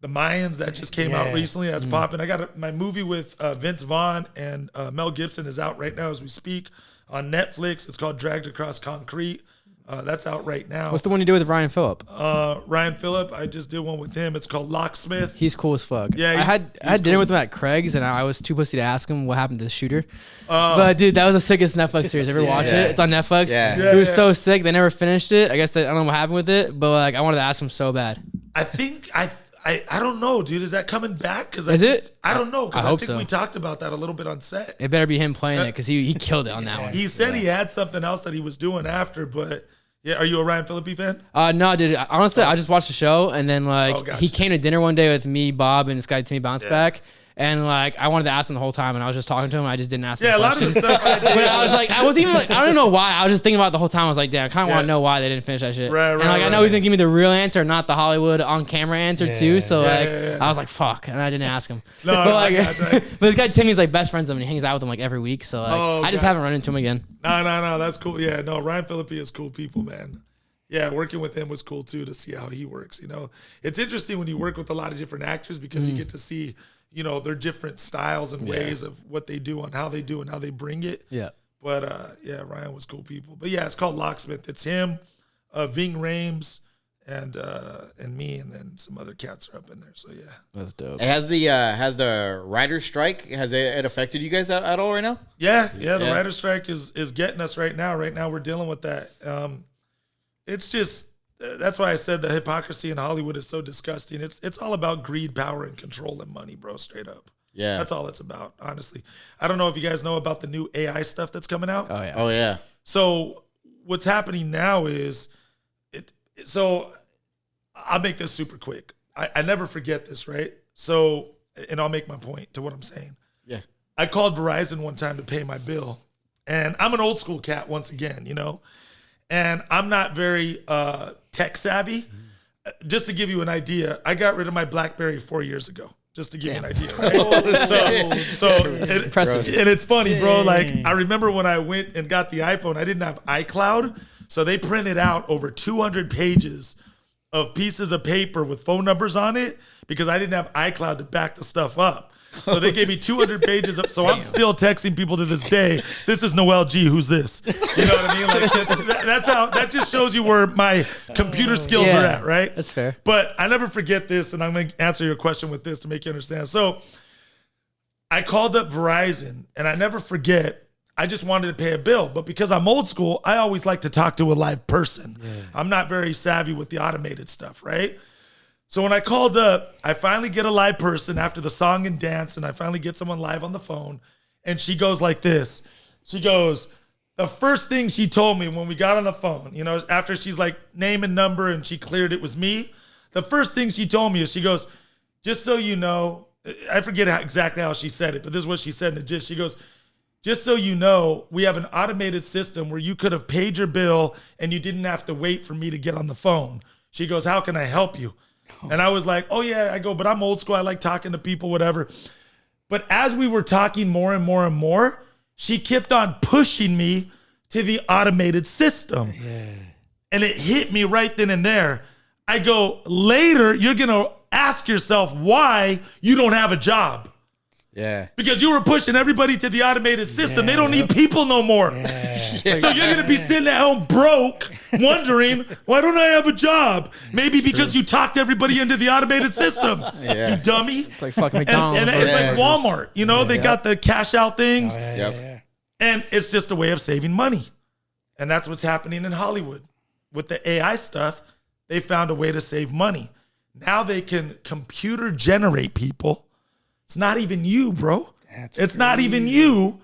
The Mayans that just came out recently. That's popping. I got my movie with Vince Vaughn and Mel Gibson is out right now as we speak on Netflix. It's called Dragged Across Concrete. That's out right now. What's the one you do with Ryan Phillip? Ryan Phillip. I just did one with him. It's called Locksmith. He's cool as fuck. Yeah, I had dinner cool. with him at Craig's, and I was too pussy to ask him what happened to the shooter. But dude, that was the sickest Netflix series. Ever watch it? It's on Netflix. Yeah. It was so sick. They never finished it. I guess I don't know what happened with it, but like I wanted to ask him so bad. I think I don't know, dude. Is that coming back? Is it? I don't know because I I hope think so. we talked about that a little bit on set. It better be him playing it because he killed it on that one. He said he had something else that he was doing after, but yeah. Are you a Ryan Phillippe fan? No, dude. Honestly, I just watched the show, and then gotcha. he came to dinner one day with me, Bob, and this guy Timmy Bounceback. And like I wanted to ask him the whole time, and I was just talking to him. I just didn't ask him. Yeah, a lot of the stuff I did. But I was like, I wasn't even like, I don't know why. I was just thinking about it the whole time. I was like, damn, I kind of want to know why they didn't finish that shit. Right, and like, I know he's gonna give me the real answer, not the Hollywood on camera answer too. So I was like, fuck, and I didn't ask him. No, but, no, like, I but this guy Timmy's like best friends with him, and he hangs out with him like every week. So like, I just haven't run into him again. No, that's cool. Yeah, no, Ryan Phillippe is cool people, man. Yeah, working with him was cool too to see how he works. You know, it's interesting when you work with a lot of different actors because you get to see, you know, their different styles and ways of what they do and how they do and how they bring it. Yeah. But yeah, Ryan was cool people. But yeah, it's called Locksmith. It's him, Ving Rames, and me, and then some other cats are up in there. So yeah, That's dope. Has the writer's strike, has it affected you guys at all right now? yeah. The writer's strike is getting us right now. Right now we're dealing with that. It's just that's why I said the hypocrisy in Hollywood is so disgusting. It's all about greed, power, and control and money, bro. Straight up. Yeah. That's all it's about, honestly. I don't know if you guys know about the new AI stuff that's coming out. Oh yeah. Oh yeah. So what's happening now is so I'll make this super quick. I never forget this, right? So, and I'll make my point to what I'm saying. Yeah. I called Verizon one time to pay my bill, and I'm an old school cat once again, you know, and I'm not very tech savvy. Just to give you an idea, I got rid of my BlackBerry 4 years ago. Just to give you an idea, right? so Impressive. and it's funny, bro. Like I remember when I went and got the iPhone, I didn't have iCloud, so they printed out over 200 pages of pieces of paper with phone numbers on it because I didn't have iCloud to back the stuff up. So they gave me 200 pages of, so I'm still texting people to this day. This is Noel G. Who's this? You know what I mean? Like that's how, that just shows you where my computer skills are at, right? That's fair. But I never forget this, and I'm going to answer your question with this to make you understand. So I called up Verizon, and I never forget, I just wanted to pay a bill. But because I'm old school, I always like to talk to a live person. Yeah. I'm not very savvy with the automated stuff, right? So when I called up, I finally get a live person after the song and dance, and I finally get someone live on the phone, and she goes like this. She goes, the first thing she told me when we got on the phone, you know, after she's like name and number and she cleared it was me, the first thing she told me is she goes, just so you know, I forget exactly how she said it, but this is what she said in the gist. She goes, just so you know, we have an automated system where you could have paid your bill and you didn't have to wait for me to get on the phone. She goes, how can I help you? And I was like, oh yeah, I go, but I'm old school. I like talking to people, whatever. But as we were talking more and more and more, she kept on pushing me to the automated system. Yeah. And it hit me right then and there. I go, later, you're going to ask yourself why you don't have a job. Yeah. Because you were pushing everybody to the automated system. They don't need people no more. Yeah. So you're going to be sitting at home broke, wondering, why don't I have a job? Maybe because you talked everybody into the automated system. Yeah. You dummy. It's like fucking McDonald's. And it's like Walmart. You know, they got the cash out things. Oh, Yep. And it's just a way of saving money. And that's what's happening in Hollywood. With the AI stuff, they found a way to save money. Now they can computer generate people. It's not even you, bro. It's not even you,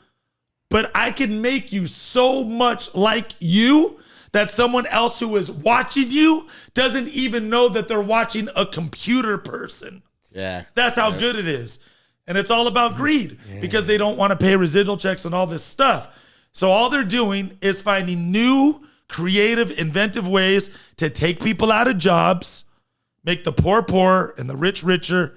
but I can make you so much like you that someone else who is watching you doesn't even know that they're watching a computer person. Yeah. That's how good it is. And it's all about greed because they don't want to pay residual checks and all this stuff. So all they're doing is finding new, creative, inventive ways to take people out of jobs, make the poor poorer and the rich richer,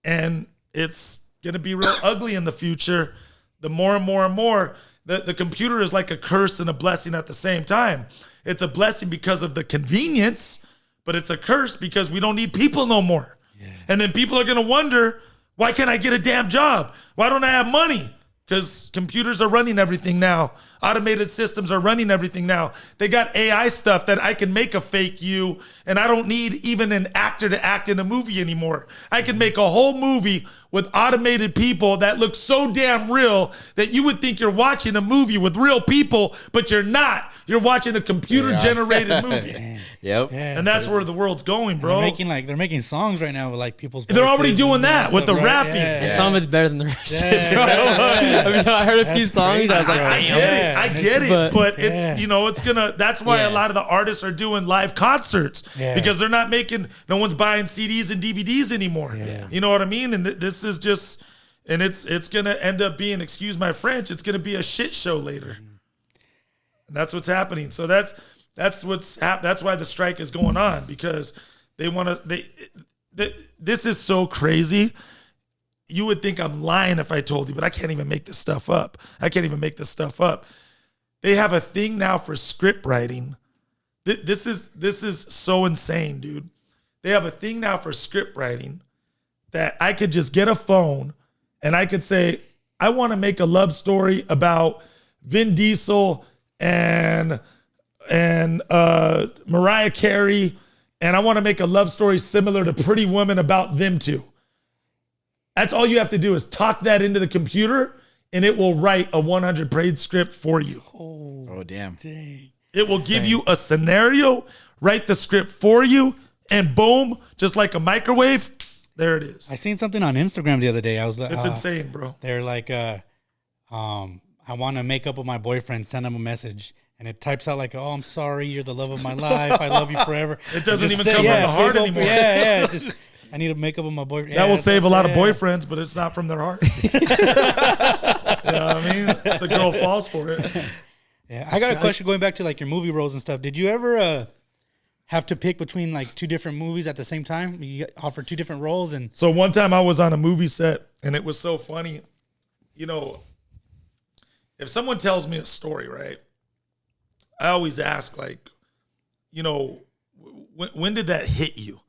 and it's going to be real ugly in the future. The more and more and more, the computer is like a curse and a blessing at the same time. It's a blessing because of the convenience, but it's a curse because we don't need people no more. Yeah. And then people are going to wonder, why can't I get a damn job? Why don't I have money? Because computers are running everything now. Automated systems are running everything now. They got AI stuff that I can make a fake you, and I don't need even an actor to act in a movie anymore. I can make a whole movie with automated people that look so damn real that you would think you're watching a movie with real people, but you're not. You're watching a computer-generated movie. Yep. Yeah. And that's where the world's going, bro. They're making songs right now with like people's They're already voices doing and that with the stuff, right? rapping. Yeah. And some of it's better than the rest shit, bro. I mean, I heard a few songs. I was like, I damn. get it. I get it. But it's, Yeah. you know, it's gonna, that's why a lot of the artists are doing live concerts because they're not making, no one's buying CDs and DVDs anymore. Yeah. You know what I mean? And this is just, and it's gonna end up being, excuse my French, it's gonna be a shit show later. And that's what's happening. So that's why the strike is going on, because they want to, this is so crazy. You would think I'm lying if I told you, but I can't even make this stuff up. They have a thing now for script writing This is so insane, dude. They have a thing now for script writing that I could just get a phone and I could say, I want to make a love story about Vin Diesel and Mariah Carey, and I want to make a love story similar to Pretty Woman about them two. That's all you have to do is talk that into the computer, and it will write a 100-page script for you. Oh, damn. Dang. It will give you a scenario, write the script for you, and boom, just like a microwave, there it is. I seen something on Instagram the other day. I was like, It's insane, bro. they're like, I want to make up with my boyfriend, send him a message. And it types out like, oh, I'm sorry, you're the love of my life. I love you forever. It doesn't Just even come from the heart say both- anymore. Yeah. Just I need to make up with my boyfriend. That will Yeah, save a lot of yeah. boyfriends, but it's not from their heart. You know what I mean? The girl falls for it. Yeah, I got a question going back to like your movie roles and stuff. Did you ever have to pick between like two different movies at the same time? You offered two different roles, and So one time I was on a movie set, and it was so funny. You know, if someone tells me a story, right, I always ask, like, you know, when did that hit you?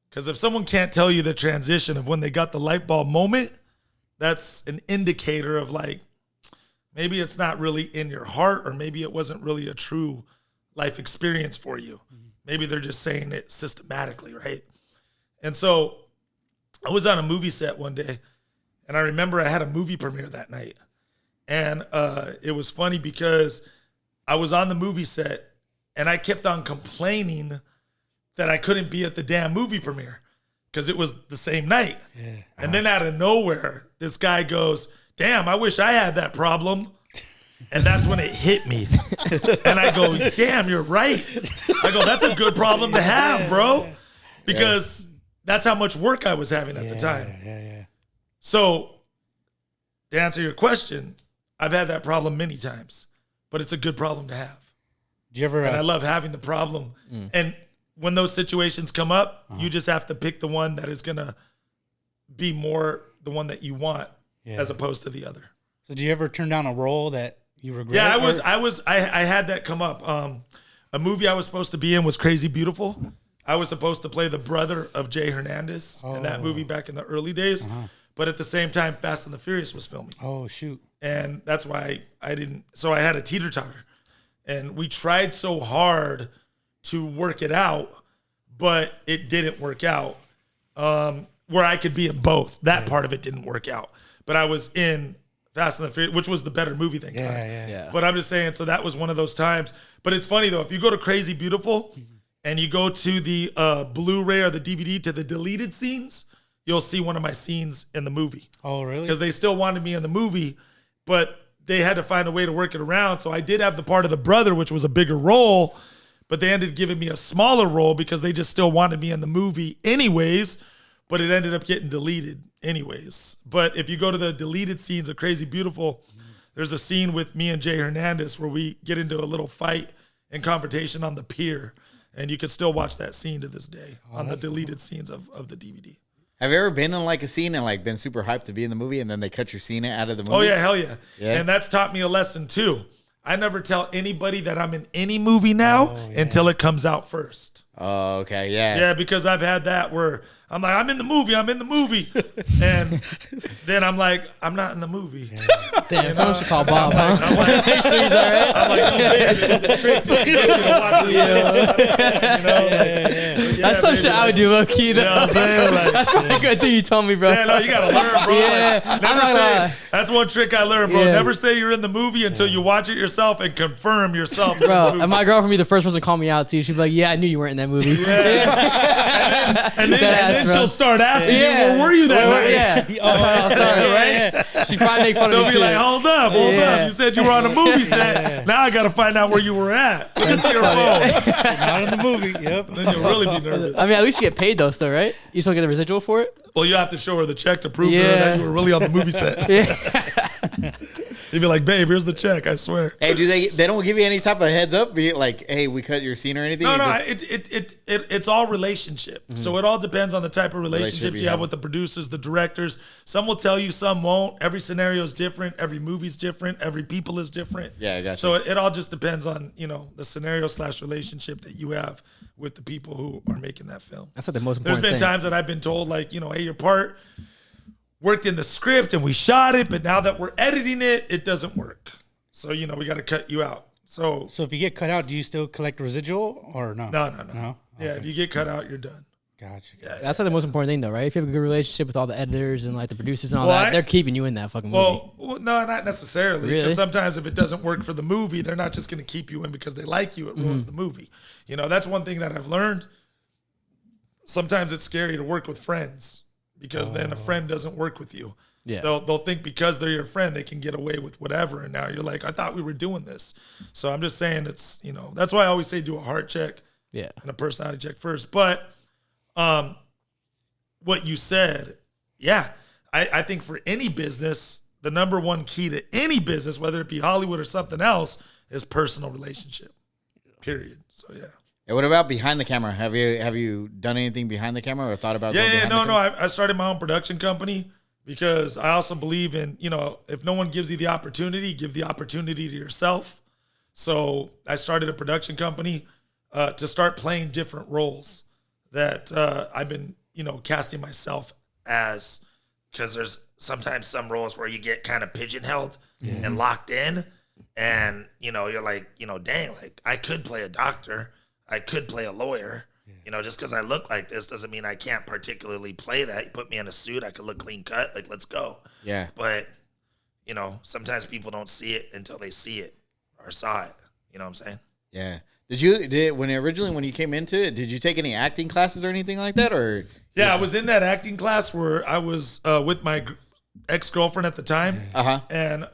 Because if someone can't tell you the transition of when they got the light bulb moment, that's an indicator of like, maybe it's not really in your heart, or maybe it wasn't really a true life experience for you. Maybe they're just saying it systematically, right? And so I was on a movie set one day, and I remember I had a movie premiere that night. And it was funny because I was on the movie set, and I kept on complaining that I couldn't be at the damn movie premiere because it was the same night. yeah. And then out of nowhere, this guy goes, damn, I wish I had that problem. And that's when it hit me. And I go, damn, you're right. I go, that's a good problem to have, bro. Because that's how much work I was having at the time. Yeah. So to answer your question, I've had that problem many times, but it's a good problem to have. Do you ever? And I love having the problem. And when those situations come up, you just have to pick the one that is going to be more the one that you want as opposed to the other. So do you ever turn down a role that you regret? Yeah, or- I had that come up. A movie I was supposed to be in was Crazy Beautiful. I was supposed to play the brother of Jay Hernandez in that movie back in the early days. But at the same time, Fast and the Furious was filming. Oh shoot. And that's why I didn't. So I had a teeter-totter. And we tried so hard to work it out, but it didn't work out. Where I could be in both. That part of it didn't work out. But I was in Fast and the Furious, which was the better movie, thank God. Yeah. But I'm just saying, so that was one of those times. But it's funny, though. If you go to Crazy Beautiful and you go to the Blu-ray or the DVD to the deleted scenes, you'll see one of my scenes in the movie. Oh really? Because they still wanted me in the movie, but they had to find a way to work it around. So I did have the part of the brother, which was a bigger role, but they ended up giving me a smaller role because they just still wanted me in the movie anyways, but it ended up getting deleted anyways. But if you go to the deleted scenes of Crazy Beautiful, there's a scene with me and Jay Hernandez where we get into a little fight and confrontation on the pier, and you can still watch that scene to this day on the deleted scenes of the DVD. Have you ever been in like a scene and like been super hyped to be in the movie and then they cut your scene out of the movie? Oh yeah, hell yeah. Yeah. And that's taught me a lesson too. I never tell anybody that I'm in any movie now until it comes out first. Oh, okay. Yeah. Yeah, because I've had that where I'm like, I'm in the movie. And then I'm like, I'm not in the movie. Damn, someone should call Bob, huh? I'm like, Make sure he's all right. I'm like, no, baby, it was a trick. Just to get you to watch this. You know? That's some shit I would do low key though. You know what I'm saying? Like, That's probably a good thing you told me, bro. yeah, no, you gotta learn, bro. Yeah, Like, I'm never not gonna say. lie. That's one trick I learned, bro. Yeah. Never say you're in the movie until you watch it yourself and confirm yourself. in the Bro, movie. and my girlfriend be the first person to call me out too. She'd be like, "Yeah, I knew you weren't in that movie." And then bro. she'll start asking you, Yeah. well, were you that night? Yeah. That's how I'll start, right? She'd probably make fun She'll of me be too. like, hold up. Yeah. You said you were on a movie set. Now I got to find out where you were at. Let me see your phone. Not in the movie. Yep. Then you'll really be nervous. I mean, at least you get paid though, still, right? You still get the residual for it. Well, you have to show her the check to prove to her Yeah. that you were really on the movie set. He'd be like, babe, here's the check, I swear. Hey, they don't give you any type of heads up? Be it like, hey, we cut your scene or anything? No, You it's all relationship. So it all depends on the type of relationships you have with the producers, the directors. Some will tell you, some won't. Every scenario is different. Every movie's different. Every people is different. Yeah, I got you. So it all just depends on, the scenario/relationship that you have with the people who are making that film. That's like the most There's important been thing. times that I've been told, like, hey, your part worked in the script and we shot it, but now that we're editing it, it doesn't work. So, we got to cut you out. So if you get cut out, do you still collect residual or no? no. No? Yeah, if you get cut out, you're done. Gotcha. That's like the most important thing, though, right? If you have a good relationship with all the editors and like the producers and all Well, that, they're keeping you in that fucking movie. Well, no, not necessarily. Because Really? sometimes if it doesn't work for the movie, they're not just going to keep you in because they like you. It ruins the movie. That's one thing that I've learned. Sometimes it's scary to work with friends because then a friend doesn't work with you. Yeah. They'll think because they're your friend, they can get away with whatever. And now you're like, I thought we were doing this. So I'm just saying it's, that's why I always say do a heart check Yeah. and a personality check first. But what you said, yeah, I think for any business, the number one key to any business, whether it be Hollywood or something else, is personal relationship. Period. So yeah. And what about behind the camera? Have you done anything behind the camera or thought about going behind the camera? I started my own production company because I also believe in, if no one gives you the opportunity, give the opportunity to yourself. So I started a production company to start playing different roles that I've been, casting myself as, because there's sometimes some roles where you get kind of pigeonholed and locked in, and you're like, dang, like I could play a doctor, I could play a lawyer. Just because I look like this doesn't mean I can't particularly play that. You put me in a suit, I could look clean cut, like let's go. Yeah. But sometimes people don't see it until they see it or saw it. You know what I'm saying? Yeah. When you came into it, did you take any acting classes or anything like that? Or Yeah, I was in that acting class where I was with my ex-girlfriend at the time. And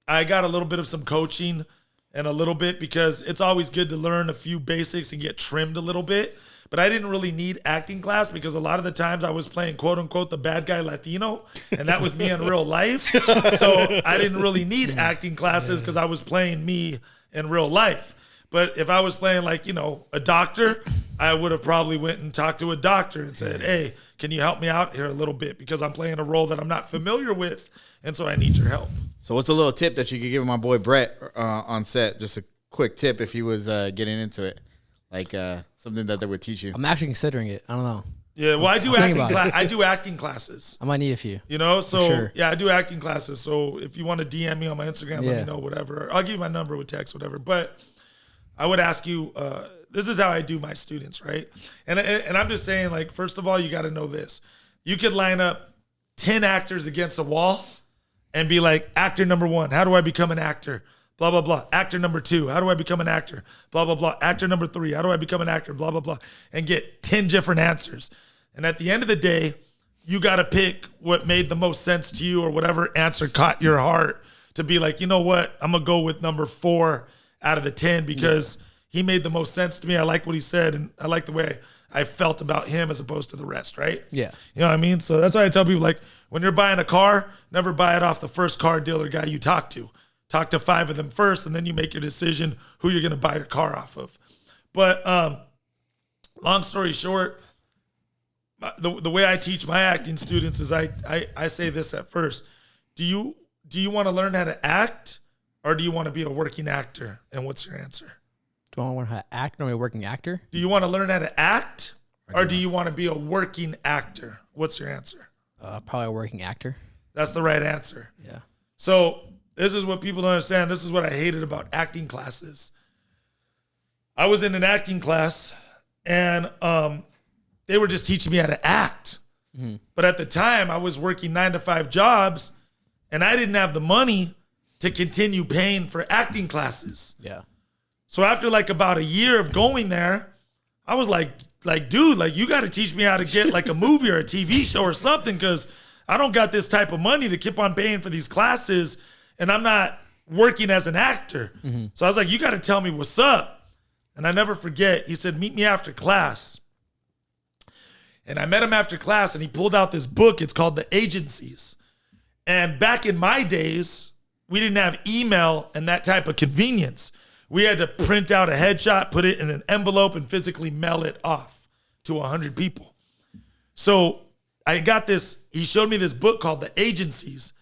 I got a little bit of some coaching and a little bit because it's always good to learn a few basics and get trimmed a little bit. But I didn't really need acting class because a lot of the times I was playing quote unquote the bad guy Latino, and that was me in real life. So I didn't really need acting classes because I was playing me in real life. But if I was playing like, a doctor, I would have probably went and talked to a doctor and said, hey, can you help me out here a little bit? Because I'm playing a role that I'm not familiar with, and so I need your help. So what's a little tip that you could give my boy Brett on set? Just a quick tip if he was getting into it, like something that they would teach you. I'm actually considering it. I don't know. Yeah, well, I do acting classes. I might need a few. So sure. yeah, I do acting classes. So if you want to DM me on my Instagram, let Yeah. me know, whatever. I'll give you my number with text, whatever. But I would ask you, this is how I do my students, right? And I'm just saying, like, first of all, you got to know this. You could line up 10 actors against a wall and be like, actor number 1, how do I become an actor? Blah, blah, blah. Actor number 2, how do I become an actor? Blah, blah, blah. Actor number 3, how do I become an actor? Blah, blah, blah. And get 10 different answers. And at the end of the day, you got to pick what made the most sense to you or whatever answer caught your heart to be like, you know what? I'm going to go with number 4 out of the 10 because he made the most sense to me. I like what he said, and I like the way I felt about him as opposed to the rest, right? Yeah. You know what I mean? So that's why I tell people, like, when you're buying a car, never buy it off the first car dealer guy you talk to. Talk to 5 of them first, and then you make your decision who you're going to buy your car off of. But long story short, the way I teach my acting students is I say this at first. Do you want to learn how to act, or do you want to be a working actor? And what's your answer? Do I want to learn how to act or be a working actor? Do you want to learn how to act, or do you want to be a working actor? What's your answer? Probably a working actor. That's the right answer. Yeah. So this is what people don't understand. This is what I hated about acting classes. I was in an acting class, and they were just teaching me how to act. Mm-hmm. But at the time, I was working 9-to-5 jobs, and I didn't have the money to continue paying for acting classes. Yeah. So after like about a year of going there, I was like, dude, like you got to teach me how to get like a movie or a TV show or something, because I don't got this type of money to keep on paying for these classes, and I'm not working as an actor. Mm-hmm. So I was like, you got to tell me what's up. And I never forget, he said, meet me after class. And I met him after class, and he pulled out this book. It's called The Agencies. And back in my days, we didn't have email and that type of convenience. We had to print out a headshot, put it in an envelope, and physically mail it off to 100 people. So I got this, he showed me this book called The Agencies.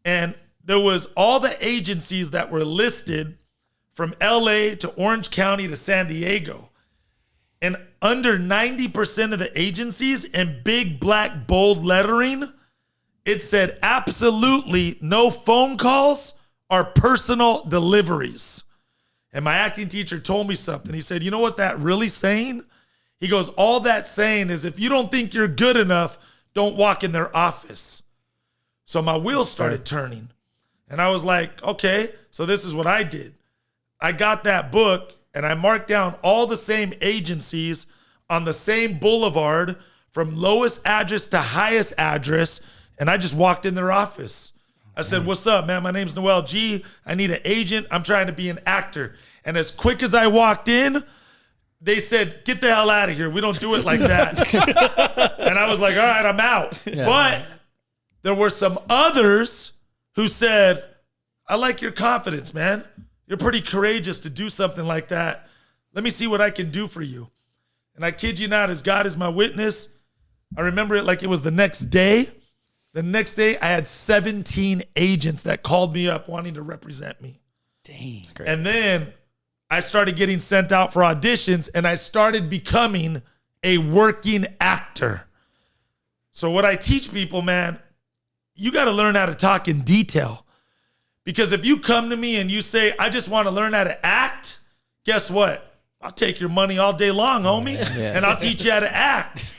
And there was all the agencies that were listed from LA to Orange County to San Diego. And under 90% of the agencies in big black bold lettering, it said absolutely no phone calls or personal deliveries. And my acting teacher told me something. He said, you know what that really saying? He goes, all that's saying is if you don't think you're good enough, don't walk in their office. So my wheels started turning. And I was like, okay, so this is what I did. I got that book and I marked down all the same agencies on the same boulevard from lowest address to highest address. And I just walked in their office. I said, what's up, man? My name's Noel G. I need an agent. I'm trying to be an actor. And as quick as I walked in, they said, get the hell out of here. We don't do it like that. And I was like, all right, I'm out. Yeah. But there were some others who said, I like your confidence, man. You're pretty courageous to do something like that. Let me see what I can do for you. And I kid you not, as God is my witness, I remember it like it was the next day. The next day, I had 17 agents that called me up wanting to represent me. Dang. That's great. And then I started getting sent out for auditions, and I started becoming a working actor. So what I teach people, man, you got to learn how to talk in detail. Because if you come to me and you say, I just want to learn how to act, guess what? I'll take your money all day long, homie, and I'll teach you how to act.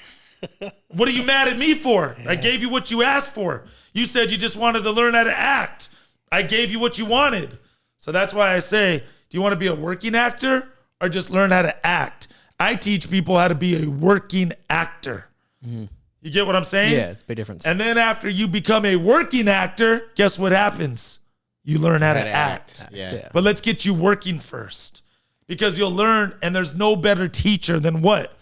What are you mad at me for? Yeah. I gave you what you asked for. You said you just wanted to learn how to act. I gave you what you wanted. So that's why I say, do you want to be a working actor or just learn how to act? I teach people how to be a working actor. Mm-hmm. You get what I'm saying? Yeah, it's a big difference. And then after you become a working actor, guess what happens? You learn how to act. Yeah. But let's get you working first, because you'll learn, and there's no better teacher than what?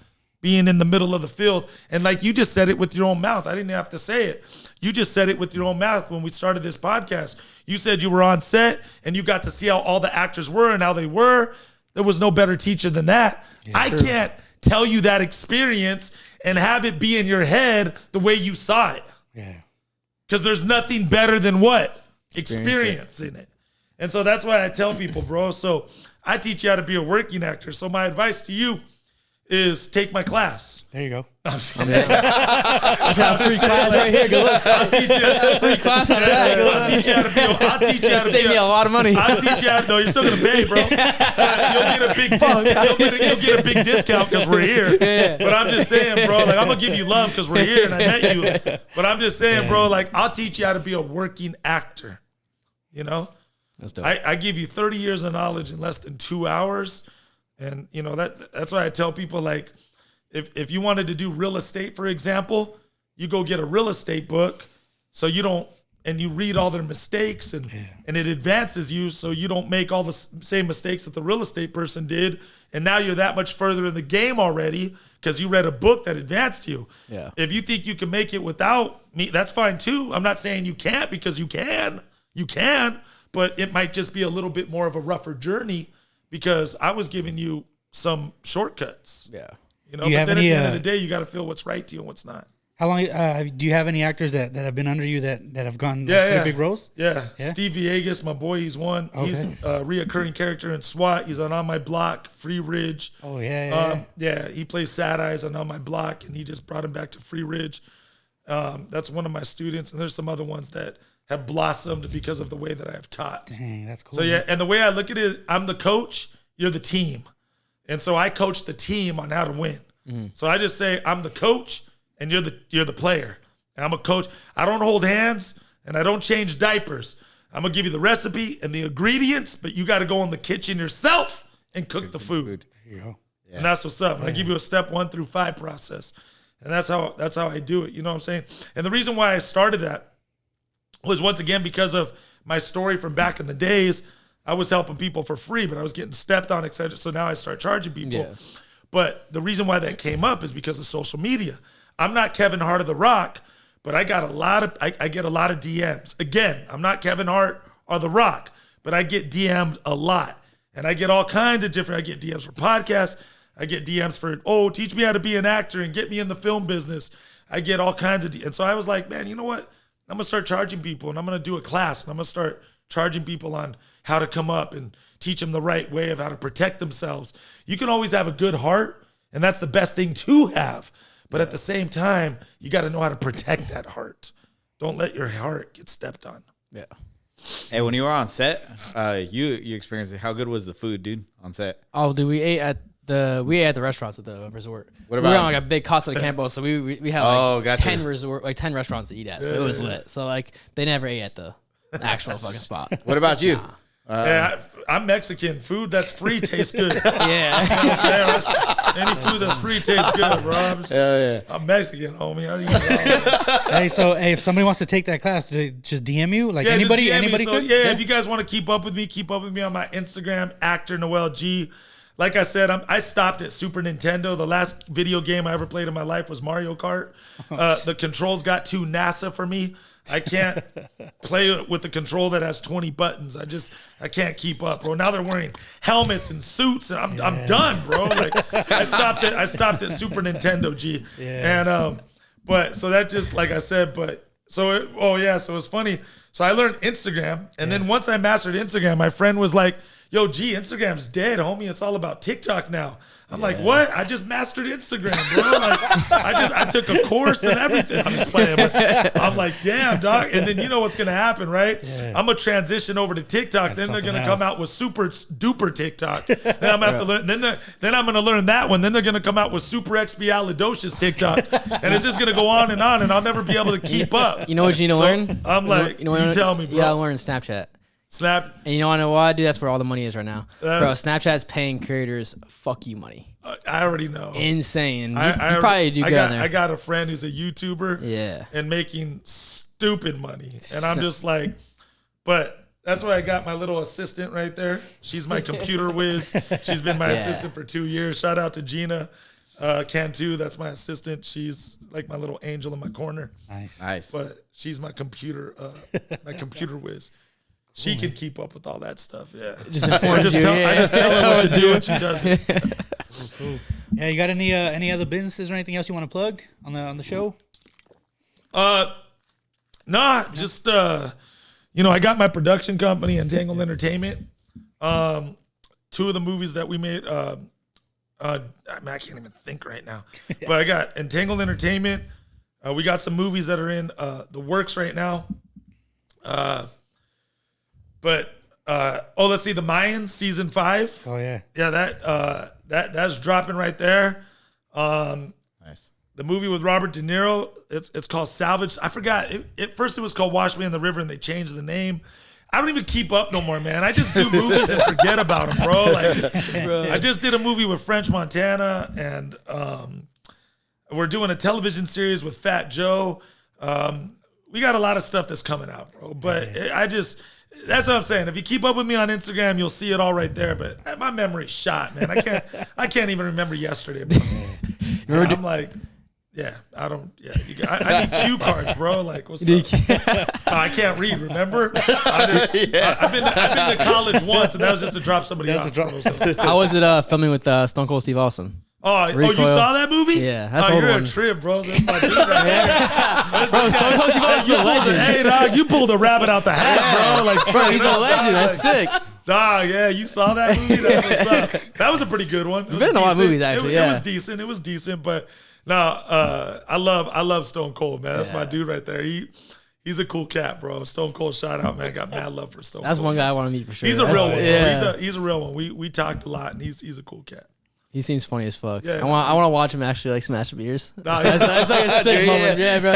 Being in the middle of the field. And like you just said it with your own mouth. I didn't have to say it. You just said it with your own mouth when we started this podcast. You said you were on set and you got to see how all the actors were and how they were. There was no better teacher than that. Yeah, I can't tell you that experience and have it be in your head the way you saw it. Yeah. Because there's nothing better than what? Experience in it. And so that's why I tell people, bro. So I teach you how to be a working actor. So my advice to you is take my class. There you go. I got a free class right here. Good look. I'll teach you free class on that. I'll teach you how to be. I'll teach you how to save me a lot of money. I'll teach you how to. No, you're still gonna pay, bro. You'll get a big discount. You'll get a big discount because we're here. Yeah. But I'm just saying, bro. Like I'm gonna give you love because we're here and I met you. But I'm just saying, bro. Like I'll teach you how to be a working actor. You know, that's dope. I give you 30 years of knowledge in less than 2 hours. And you know that's why I tell people, like, if you wanted to do real estate, for example, you go get a real estate book, so you don't, and you read all their mistakes, and it advances you, so you don't make all the same mistakes that the real estate person did, and now you're that much further in the game already because you read a book that advanced you. Yeah. If you think you can make it without me, that's fine too. I'm not saying you can't, because you can, but it might just be a little bit more of a rougher journey. Because I was giving you some shortcuts. Yeah. You know, but then at the end of the day, you got to feel what's right to you and what's not. How long do you have any actors that have been under you that have gone big roles? Yeah. Steve Villegas, my boy, he's one. Okay. He's a reoccurring character in SWAT. He's on My Block, Free Ridge. Oh, yeah. He plays Sad Eyes on My Block, and he just brought him back to Free Ridge. That's one of my students, and there's some other ones that have blossomed because of the way that I have taught. Dang, that's cool. So yeah, and the way I look at it, I'm the coach, you're the team. And so I coach the team on how to win. Mm-hmm. So I just say I'm the coach and you're the player. And I'm a coach. I don't hold hands and I don't change diapers. I'm gonna give you the recipe and the ingredients, but you gotta go in the kitchen yourself and cook the food. There you go. Yeah. And that's what's up. And I give you a step 1 through 5 process. And that's how I do it. You know what I'm saying? And the reason why I started that was, once again, because of my story from back in the days. I was helping people for free, but I was getting stepped on, etc. So now I start charging people. Yeah. But the reason why that came up is because of social media. I'm not Kevin Hart of The Rock, but I get a lot of DMs. Again, I'm not Kevin Hart are The Rock. But I get DM'd a lot. And I get all kinds of different, I get DMs for podcasts. I get DMs for, teach me how to be an actor and get me in the film business. I get all kinds of DMs. And so I was like, man, you know what? I'm going to start charging people, and I'm going to do a class, and I'm going to start charging people on how to come up and teach them the right way of how to protect themselves. You can always have a good heart, and that's the best thing to have. But at the same time, you got to know how to protect that heart. Don't let your heart get stepped on. Yeah. Hey, when you were on set, you experienced it. How good was the food, dude, on set? Oh, dude, we ate at the restaurants at the resort. What We about- were on like a big Casa de Campo, so we had like gotcha. 10 restaurants to eat at. So it was lit. So like they never ate at the actual fucking spot. What about you? Yeah, I'm Mexican. Food that's free tastes good. Yeah. Any food that's free tastes good, bro. I'm Mexican, homie. How do you Hey, so if somebody wants to take that class, do they just DM you? Like just anybody DM me. anybody So, could? if you guys want to keep up with me on my Instagram, actor Noel G. Like I said, I stopped at Super Nintendo. The last video game I ever played in my life was Mario Kart. The controls got too NASA for me. I can't play with the control that has 20 buttons. I can't keep up, bro. Now they're wearing helmets and suits, and I'm done, bro. Like I stopped at Super Nintendo, G. Yeah. And but so that just like I said, but so so it's funny. So I learned Instagram, and then once I mastered Instagram, my friend was like, yo, G, Instagram's dead, homie. It's all about TikTok now. I'm like, what? I just mastered Instagram, bro. Like, I took a course and everything. I'm just playing, but I'm like, damn, dog. And then you know what's gonna happen, right? Yeah. I'm gonna transition over to TikTok. Then they're gonna come out with super duper TikTok. Then I'm gonna have to learn. Then I'm gonna learn that one. Then they're gonna come out with super expialidocious TikTok, and it's just gonna go on, and I'll never be able to keep up. You know what you need to learn? I'm like, you tell me, bro. You gotta learn Snapchat. Snap. And you know what, dude? That's where all the money is right now. Bro, Snapchat's paying creators fuck you money. I already know. Insane. You probably do good on there. I got a friend who's a YouTuber. Yeah. And making stupid money. And I'm just like, but that's why I got my little assistant right there. She's my computer whiz. She's been my assistant for 2 years. Shout out to Gina Cantu. That's my assistant. She's like my little angel in my corner. Nice. But she's my computer whiz. She can keep up with all that stuff. Yeah. I just tell her what to do and she does it. Cool. Yeah, you got any other businesses or anything else you want to plug on the show? Nah, just I got my production company, Entangled Entertainment. 2 of the movies that we made, I can't even think right now. But I got Entangled Entertainment. We got some movies that are in the works right now. Let's see, The Mayans season 5. Oh yeah. Yeah, that's dropping right there. Nice. The movie with Robert De Niro, it's called Salvage. I forgot. At first it was called Wash Me in the River, and they changed the name. I don't even keep up no more, man. I just do movies and forget about them, bro. Like, I just did a movie with French Montana, and we're doing a television series with Fat Joe. We got a lot of stuff that's coming out, bro. But that's what I'm saying. If you keep up with me on Instagram, you'll see it all right there. But my memory's shot, man. I can't even remember yesterday, bro. I'm like, I don't. Yeah, I need cue cards, bro. Like, what's up? I can't read. Remember? I've been to college once, and that was just to drop somebody off. How was it filming with Stone Cold Steve Austin? You saw that movie? Yeah, that's old you're one. a trip, bro. That's my dude right here. Bro, Stone Cold Steve Austin's a legend. Hey, dog, you pulled a rabbit out the hat, bro. Like, Bro, he's a legend. That's sick. Dog, yeah, you saw that movie? That's what's up. That was a pretty good one. We've been in a lot of movies, actually. It was decent. It was decent, but no, I love Stone Cold, man. That's my dude right there. He's a cool cat, bro. Stone Cold, shout out, man. Got mad love for Stone Cold. That's one guy I want to meet for sure. He's a real one. Yeah. Bro. He's a real one. We talked a lot, and he's a cool cat. He seems funny as fuck. Yeah, I want to watch him actually like smash beers. Nah, that's like a sick moment. Yeah, bro.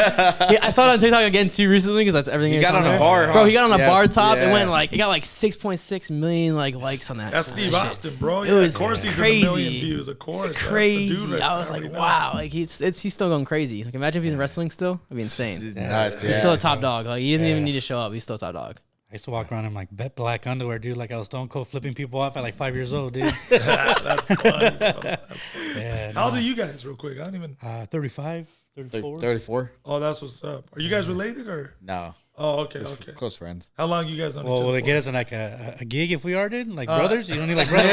I saw it on TikTok again too recently because that's everything. He got on a bar, huh? Bro. He got on a bar top. Yeah. It got like 6.6 million likes on that. That's Steve Austin, bro. It was of course he's crazy. in a million views. Of course, that's the Crazy. dude right I was there. like, know. wow. Like he's still going crazy. Like imagine if he's in wrestling still. It'd be insane. Nuts, He's still a top dog. Like he doesn't even need to show up. He's still a top dog. I used to walk around in like black underwear, dude. Like I was Stone Cold flipping people off at like 5 years old, dude. That's funny, bro. That's funny. Yeah. How old are you guys, real quick? I don't even. 35, 34. 34. Oh, that's what's up. Are you guys related or? No. Oh, okay, Just okay. close friends. How long you guys on each Well, other will it for? get us in like a gig if we are, dude? Like brothers? You don't need like brother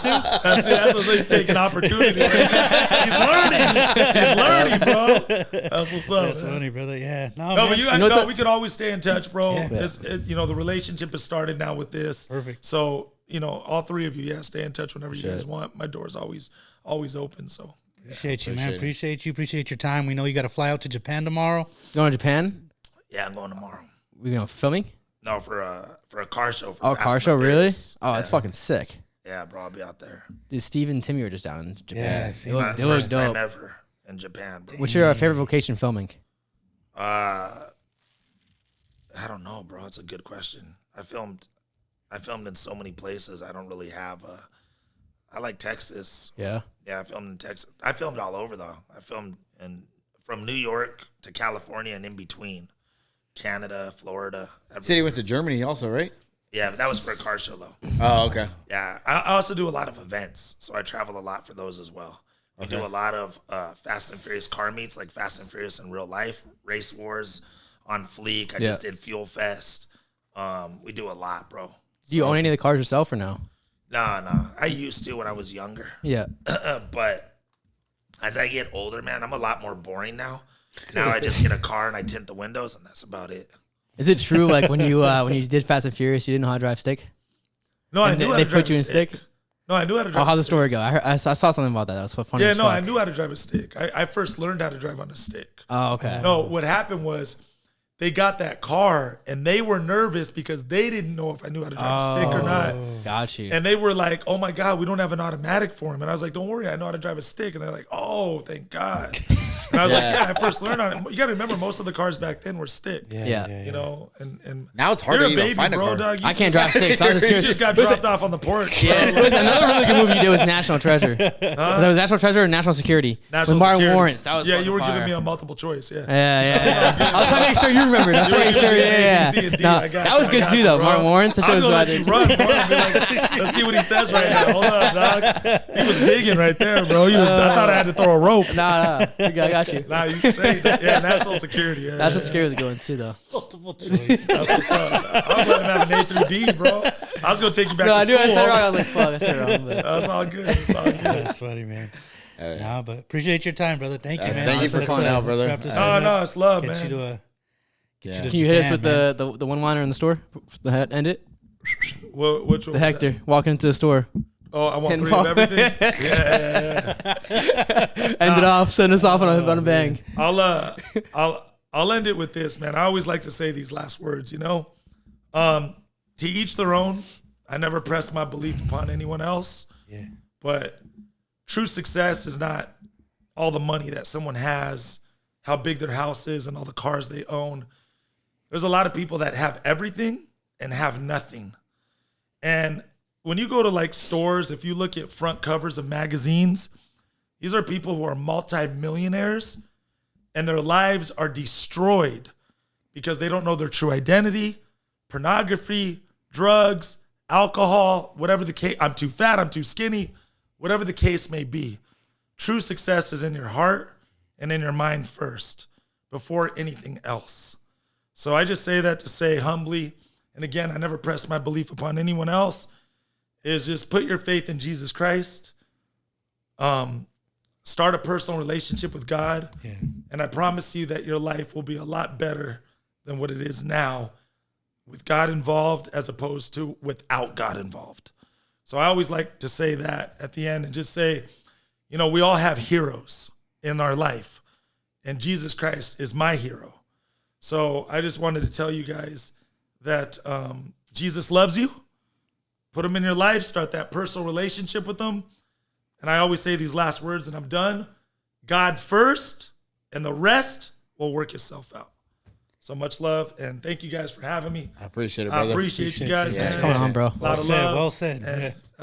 too? That's what they take an opportunity. He's learning, bro. That's what's up. That's man. funny, brother. Yeah. No, No, man. but we could always stay in touch, bro. Yeah. The relationship has started now with this. Perfect. So, all three of you, stay in touch whenever you guys want. My door's always open. So, Appreciate you, man. Appreciate you. Appreciate your time. We know you got to fly out to Japan tomorrow. Going to Japan? Yeah, I'm going tomorrow. We going filming? No, for a car show. For Oh, Fast car and show, really? Furious. Oh, that's fucking sick. Yeah, bro, I'll be out there. Dude, Steve and Timmy were just down in Japan. Yeah, see, they look, My they look first time dope. ever in Japan, bro. What's your favorite vocation filming? I don't know, bro. It's a good question. I filmed in so many places. I don't really have I like Texas. Yeah. Yeah, I filmed in Texas. I filmed all over though. I filmed from New York to California and in between. Canada, Florida. Said he went to Germany also, right? Yeah, but that was for a car show though. Oh, okay. Yeah, I also do a lot of events, so I travel a lot for those as well. We do a lot of Fast and Furious car meets, like Fast and Furious in real life, Race Wars, On Fleek. I just did Fuel Fest. We do a lot, bro. Do you own any of the cars yourself or no? Nah. I used to when I was younger. Yeah. But as I get older, man, I'm a lot more boring now. Now I just get a car and I tint the windows, and that's about it. Is it true, like, when you did Fast and Furious, you didn't know how to drive stick? no, I And knew how they to drive put you a in stick? No, I knew how to drive Oh, how's a the stick. story go? I saw something about that. That was so funny. Yeah, as no, fuck. I knew how to drive a stick. I first learned how to drive on a stick. Oh, okay. No, what happened was they got that car and they were nervous because they didn't know if I knew how to drive a stick or not. Got you. And they were like, "Oh my God, we don't have an automatic for him." And I was like, "Don't worry, I know how to drive a stick." And they're like, "Oh, thank God." And I was like, "Yeah, I first learned on it." You got to remember, most of the cars back then were stick. Yeah. And Now it's hard you're to a even baby, find a bro, car. dog. I can't drive sticks. So I was just You curious. just got dropped off on the porch. Yeah. Another really good movie you did was National Treasure. That was National Treasure or National Security? National With Martin Security. Lawrence. That was Yeah, fucking you were fire. giving me a multiple choice. Yeah. Yeah. I was trying to make sure you remembered. I was trying to make sure. Yeah. A, B, C, and D. No, I got that you, was I good got too, you, though. bro. Martin Lawrence. That I shit was was gonna let you run, bro. And be like, let's see what he says right now. Hold up, dog. He was digging right there, bro. I thought I had to throw a rope. Nah. I got you. Nah, you straight. Yeah, national security. Yeah, National Security was a good one too, though. Multiple choice. That's what's up. I was letting him have an A through D, bro. I was gonna take you back No, to I knew school. I said it wrong. I homie. was like, fuck, I said it wrong. But That's all good. It's all good. That's funny, man. Nah, but appreciate your time, brother. Thank you, man. thank you for calling out, brother. Let's wrap this No, one no, up. it's love, Get man. you to can you hit us Japan, with man. the one-liner in the store? End it. Which one? The Hector walking into the store. Oh, I want And 3 Paul. of everything. Yeah. End it off. Send us off on a bang. I'll end it with this, man. I always like to say these last words, to each their own. I never press my belief upon anyone else. Yeah. But true success is not all the money that someone has, how big their house is, and all the cars they own. There's a lot of people that have everything and have nothing. And when you go to like stores, if you look at front covers of magazines, these are people who are multimillionaires and their lives are destroyed because they don't know their true identity, pornography, drugs, alcohol, whatever the case. I'm too fat, I'm too skinny, whatever the case may be. True success is in your heart and in your mind first before anything else. So I just say that to say humbly, and again, I never press my belief upon anyone else, is just put your faith in Jesus Christ. Start a personal relationship with God. Yeah. And I promise you that your life will be a lot better than what it is now with God involved as opposed to without God involved. So I always like to say that at the end and just say, we all have heroes in our life, and Jesus Christ is my hero. So I just wanted to tell you guys that Jesus loves you. Put him in your life. Start that personal relationship with him. And I always say these last words, and I'm done. God first, and the rest will work itself out. So much love, and thank you guys for having me. I appreciate it, I brother. appreciate you guys, you. man. What's going on, bro? A lot of love. Well said. And Yeah.